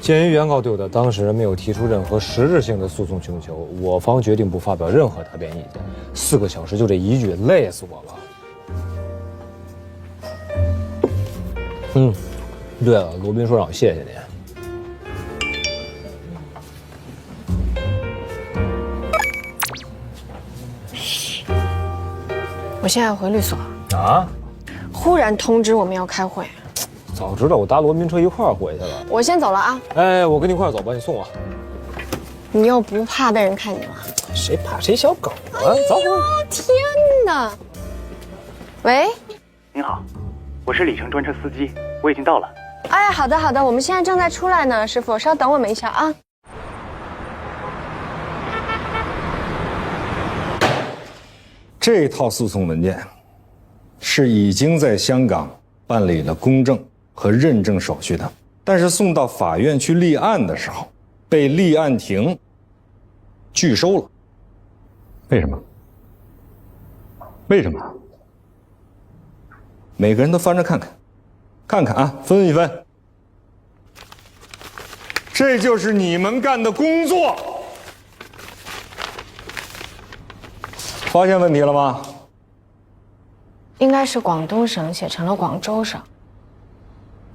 鉴于原告对我的当事人没有提出任何实质性的诉讼请求，我方决定不发表任何答辩意见。4个小时就这一句，累死我了。对了，罗宾说让我谢谢您。我现在回律所啊，忽然通知我们要开会。早知道我搭罗宾车一块儿回去了。我先走了啊。哎，我跟你一块儿走吧，你送我。你又不怕被人看见了？谁怕谁小狗啊？走。天哪！喂，您好，我是里程专车司机，我已经到了。哎，好的好的，我们现在正在出来呢，师傅，稍等我们一下啊。这套诉讼文件是已经在香港办理了公证和认证手续的，但是送到法院去立案的时候，被立案庭拒收了。为什么？为什么？每个人都翻着看看，看看啊，分一分。这就是你们干的工作。发现问题了吗？应该是广东省写成了广州省。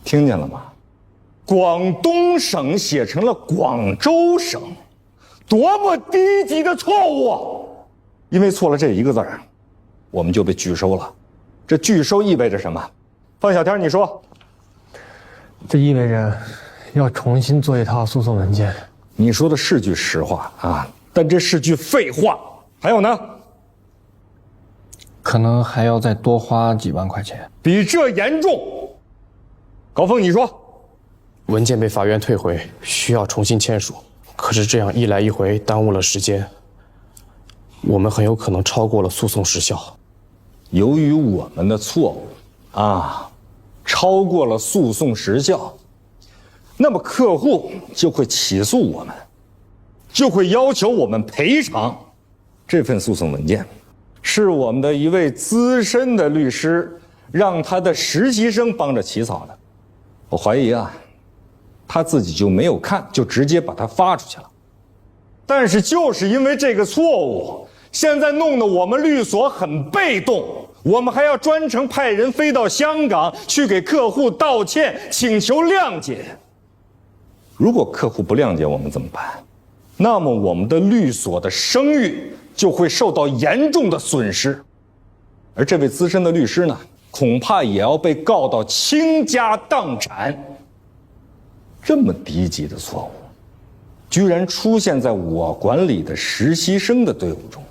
听见了吗？广东省写成了广州省，多么低级的错误啊！因为错了这一个字儿，我们就被拒收了。这拒收意味着什么？方小天，你说。这意味着要重新做一套诉讼文件。你说的是句实话啊，但这是句废话。还有呢？可能还要再多花几万块钱。比这严重。高峰，你说。文件被法院退回，需要重新签署。可是这样一来一回，耽误了时间。我们很有可能超过了诉讼时效。由于我们的错误啊，超过了诉讼时效，那么客户就会起诉我们，就会要求我们赔偿。这份诉讼文件是我们的一位资深的律师让他的实习生帮着起草的。我怀疑啊，他自己就没有看，就直接把它发出去了。但是就是因为这个错误，现在弄得我们律所很被动，我们还要专程派人飞到香港去给客户道歉，请求谅解。如果客户不谅解我们怎么办？那么我们的律所的声誉就会受到严重的损失，而这位资深的律师呢，恐怕也要被告到倾家荡产。这么低级的错误，居然出现在我管理的实习生的队伍中。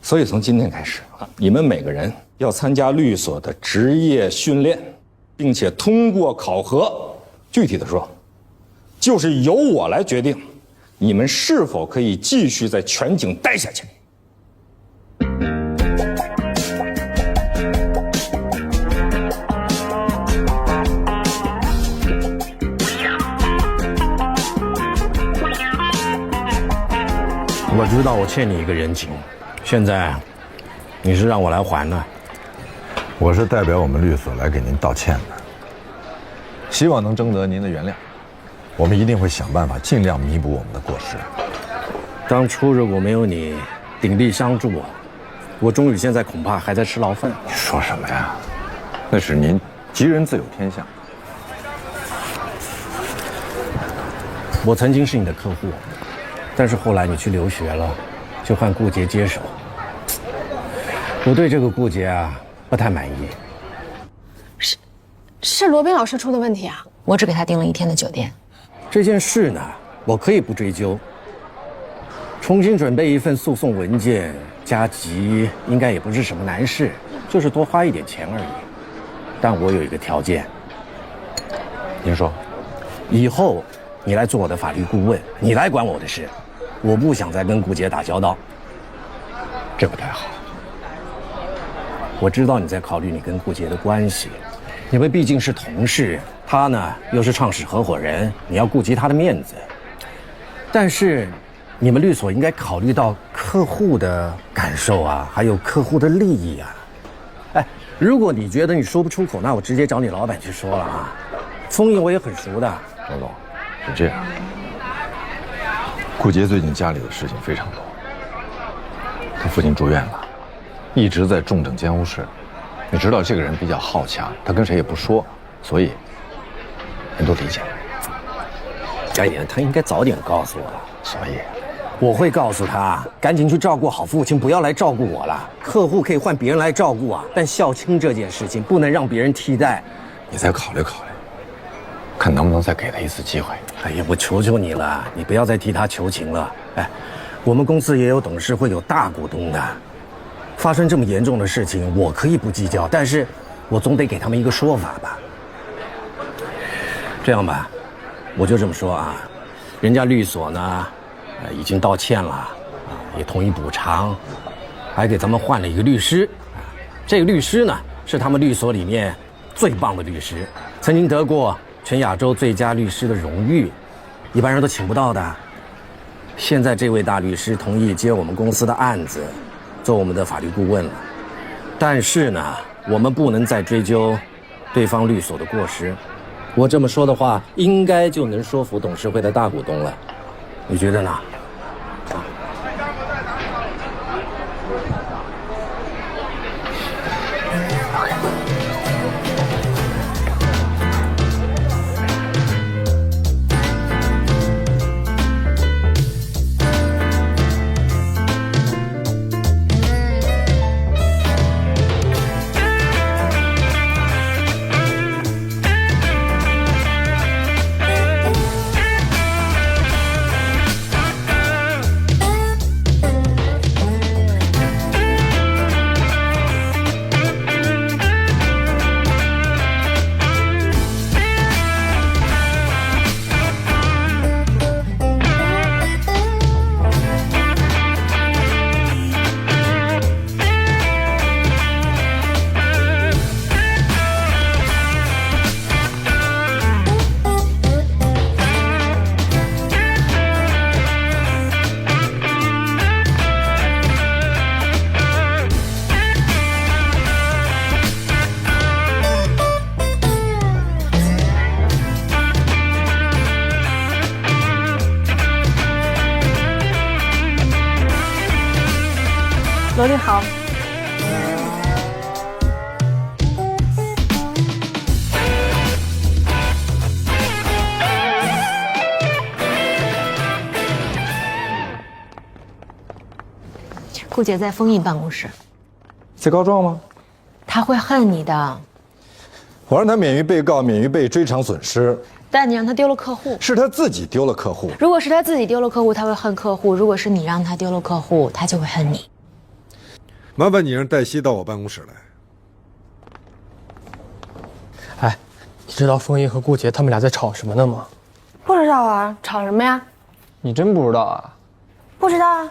所以从今天开始啊，你们每个人要参加律所的职业训练，并且通过考核。具体的说，就是由我来决定你们是否可以继续在全景待下去。我知道我欠你一个人情，现在你是让我来还呢？我是代表我们律所来给您道歉的，希望能征得您的原谅。我们一定会想办法尽量弥补我们的过失。当初如果没有你鼎力相助，我钟宇现在恐怕还在吃牢饭。你说什么呀？那是您吉人自有天相。我曾经是你的客户，但是后来你去留学了，就换顾杰接手。我对这个顾杰啊不太满意。是罗宾老师出的问题啊？我只给他订了1天的酒店。这件事呢，我可以不追究。重新准备一份诉讼文件，加急应该也不是什么难事，就是多花一点钱而已。但我有一个条件。您说，以后你来做我的法律顾问，你来管我的事，我不想再跟顾杰打交道。这不太好。我知道你在考虑你跟顾杰的关系，你们毕竟是同事，他呢又是创始合伙人，你要顾及他的面子。但是你们律所应该考虑到客户的感受啊，还有客户的利益啊。哎，如果你觉得你说不出口，那我直接找你老板去说了啊。封印我也很熟的。周总，是这样，顾杰最近家里的事情非常多，他父亲住院了，一直在重症监护室。你知道这个人比较好强，他跟谁也不说，所以人都理解。哎呀，他应该早点告诉我，所以我会告诉他，赶紧去照顾好父亲，不要来照顾我了。客户可以换别人来照顾啊，但校庆这件事情不能让别人替代。你再考虑考虑，看能不能再给他一次机会。哎呀，我求求你了，你不要再替他求情了。哎，我们公司也有董事会，有大股东的。发生这么严重的事情，我可以不计较，但是我总得给他们一个说法吧。这样吧，我就这么说啊，人家律所呢，已经道歉了，也同意补偿，还给咱们换了一个律师。这个律师呢，是他们律所里面最棒的律师，曾经得过全亚洲最佳律师的荣誉，一般人都请不到的。现在这位大律师同意接我们公司的案子，做我们的法律顾问了。但是呢，我们不能再追究对方律所的过失。我这么说的话，应该就能说服董事会的大股东了。你觉得呢？罗律好。顾姐在封印办公室，在告状吗？她会恨你的。我让他免于被告，免于被追偿损失。但你让他丢了客户，是他自己丢了客户。如果是他自己丢了客户，他会恨客户；如果是你让他丢了客户，他就会恨你。麻烦你让黛西到我办公室来。哎，你知道封印和顾杰他们俩在吵什么呢吗？不知道啊，吵什么呀？你真不知道啊？不知道啊。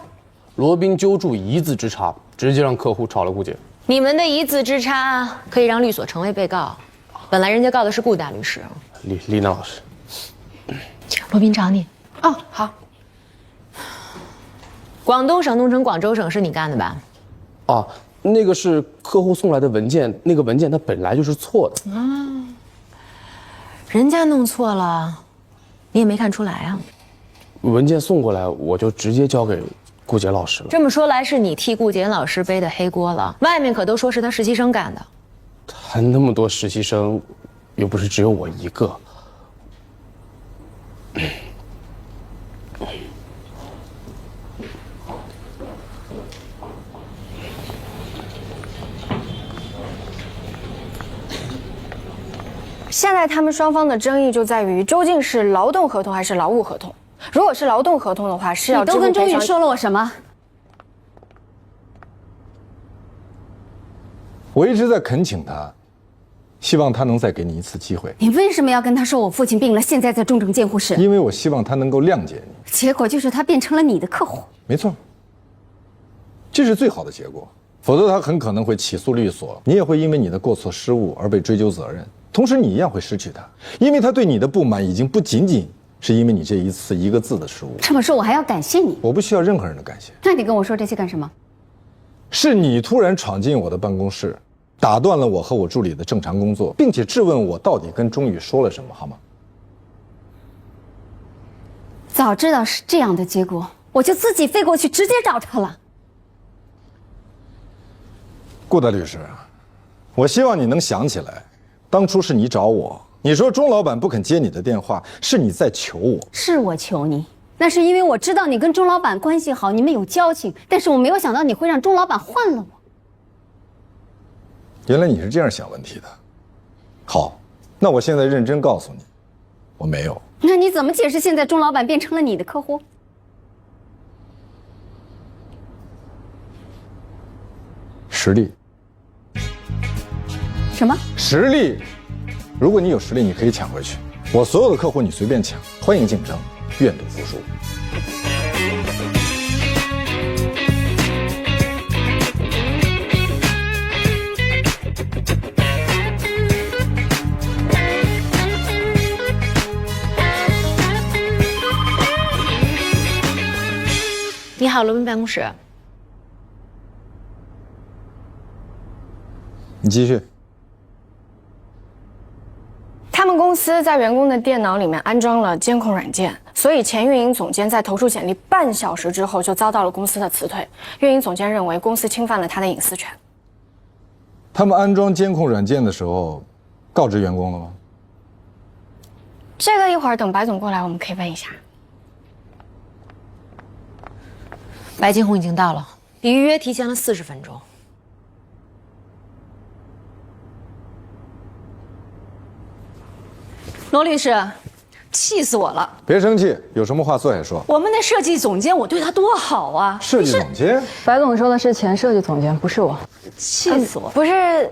罗宾揪住一字之差，直接让客户炒了顾杰。你们的一字之差可以让律所成为被告，本来人家告的是顾大律师。丽娜老师，罗宾找你。哦，好。广东省弄成广州省是你干的吧？啊，那个是客户送来的文件，那个文件它本来就是错的。啊，人家弄错了，你也没看出来啊？文件送过来，我就直接交给顾杰老师了。这么说来，是你替顾杰老师背的黑锅了。外面可都说是他实习生干的。他那么多实习生，又不是只有我一个。现在他们双方的争议就在于究竟是劳动合同还是劳务合同。如果是劳动合同的话，是要你都跟周宇说了我什么？我一直在恳请他，希望他能再给你一次机会。你为什么要跟他说我父亲病了，现在在重症监护室？因为我希望他能够谅解你。结果就是他变成了你的客户。没错，这是最好的结果。否则他很可能会起诉律所，你也会因为你的过错失误而被追究责任。同时你一样会失去他，因为他对你的不满已经不仅仅是因为你这一次一个字的失误。这么说我还要感谢你？我不需要任何人的感谢。那你跟我说这些干什么？是你突然闯进我的办公室，打断了我和我助理的正常工作，并且质问我到底跟钟宇说了什么，好吗？早知道是这样的结果，我就自己飞过去直接找他了。顾大律师，我希望你能想起来，当初是你找我，你说钟老板不肯接你的电话，是你在求我。是我求你，那是因为我知道你跟钟老板关系好，你们有交情，但是我没有想到你会让钟老板换了我。原来你是这样想问题的。好，那我现在认真告诉你，我没有。那你怎么解释现在钟老板变成了你的客户？实力。什么？实力。如果你有实力，你可以抢回去。我所有的客户你随便抢，欢迎竞争，愿赌服输。你好，罗宾办公室。你继续。他们公司在员工的电脑里面安装了监控软件，所以前运营总监在投出简历半小时之后就遭到了公司的辞退。运营总监认为公司侵犯了他的隐私权。他们安装监控软件的时候，告知员工了吗？这个一会儿等白总过来，我们可以问一下。白金红已经到了，比预约提前了40分钟。罗律师，气死我了！别生气，有什么话坐下说。我们的设计总监，我对他多好啊！设计总监？白总说的是前设计总监，不是我。气死我！不是，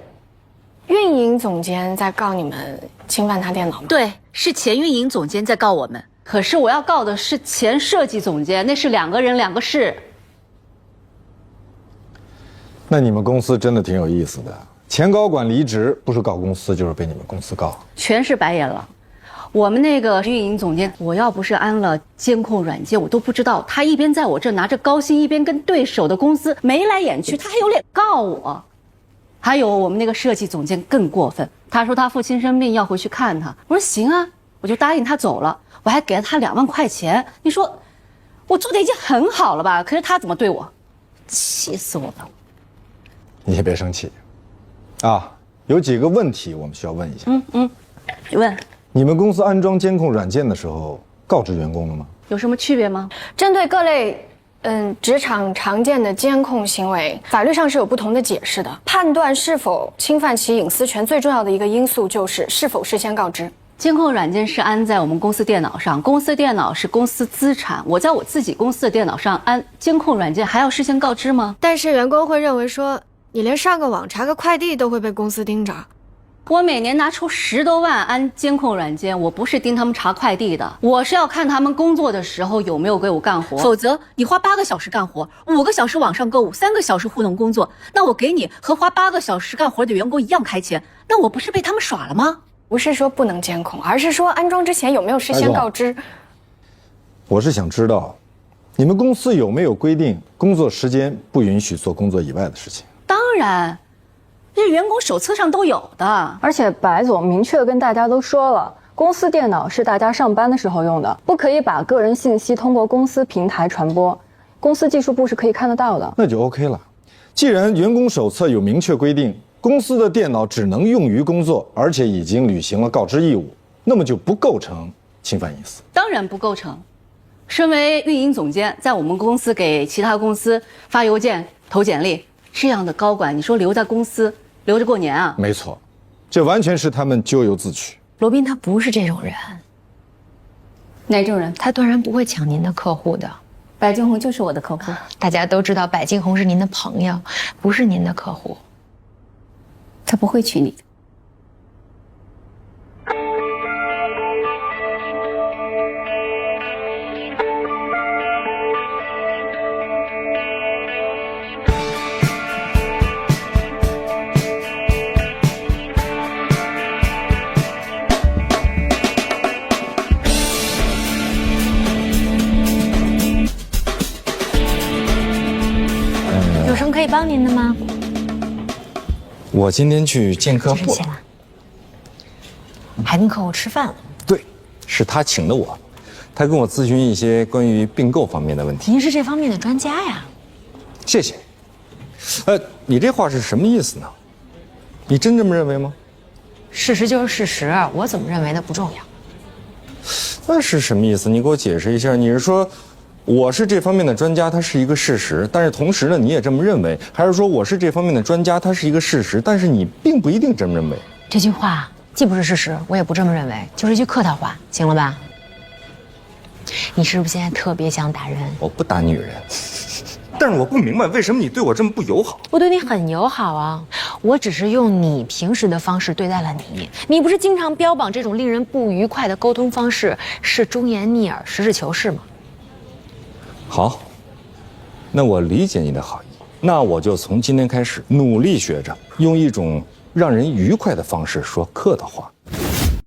运营总监在告你们侵犯他电脑吗？对，是前运营总监在告我们。可是我要告的是前设计总监，那是2个人2个事。那你们公司真的挺有意思的，前高管离职，不是告公司，就是被你们公司告，全是白眼了。我们那个运营总监，我要不是安了监控软件，我都不知道他一边在我这拿着高薪，一边跟对手的公司眉来眼去，他还有脸告我。还有我们那个设计总监更过分，他说他父亲生病要回去看他，我说行啊，我就答应他走了，我还给了他2万块钱。你说我做的已经很好了吧？可是他怎么对我，气死我了。你也别生气，啊，有几个问题我们需要问一下。你问。你们公司安装监控软件的时候告知员工了吗？有什么区别吗？针对各类职场常见的监控行为，法律上是有不同的解释的。判断是否侵犯其隐私权最重要的一个因素就是是否事先告知。监控软件是安在我们公司电脑上，公司电脑是公司资产，我在我自己公司的电脑上安监控软件还要事先告知吗？但是员工会认为说，你连上个网查个快递都会被公司盯着。我每年拿出10多万安监控软件，我不是盯他们查快递的，我是要看他们工作的时候有没有给我干活。否则你花8个小时干活，5个小时网上购物，3个小时互动工作，那我给你和花8个小时干活的员工一样开钱，那我不是被他们耍了吗？不是说不能监控，而是说安装之前有没有事先告知。我是想知道，你们公司有没有规定工作时间不允许做工作以外的事情？当然。这员工手册上都有的，而且白总明确跟大家都说了，公司电脑是大家上班的时候用的，不可以把个人信息通过公司平台传播，公司技术部是可以看得到的。那就 OK 了。既然员工手册有明确规定，公司的电脑只能用于工作，而且已经履行了告知义务，那么就不构成侵犯隐私。当然不构成。身为运营总监，在我们公司给其他公司发邮件、投简历，这样的高管，你说留在公司留着过年啊？没错，这完全是他们咎由自取。罗宾他不是这种人。哪种人？他当然不会抢您的客户的。白金红就是我的客户。大家都知道白金红是您的朋友，不是您的客户。他不会娶你的。有什么可以帮您的吗？我今天去见客户了，还跟客户吃饭了。对，是他请的我，他跟我咨询一些关于并购方面的问题。您是这方面的专家呀。谢谢。你这话是什么意思呢？你真这么认为吗？事实就是事实，我怎么认为的不重要。那是什么意思？你给我解释一下。你是说我是这方面的专家，它是一个事实，但是同时呢，你也这么认为？还是说我是这方面的专家，它是一个事实，但是你并不一定这么认为？这句话既不是事实，我也不这么认为，就是一句客套话，行了吧？你是不是现在特别想打人？我不打女人，但是我不明白为什么你对我这么不友好。我对你很友好啊，我只是用你平时的方式对待了你。你不是经常标榜这种令人不愉快的沟通方式是忠言逆耳、实事求是吗？好，那我理解你的好意，那我就从今天开始努力学着用一种让人愉快的方式说客套话。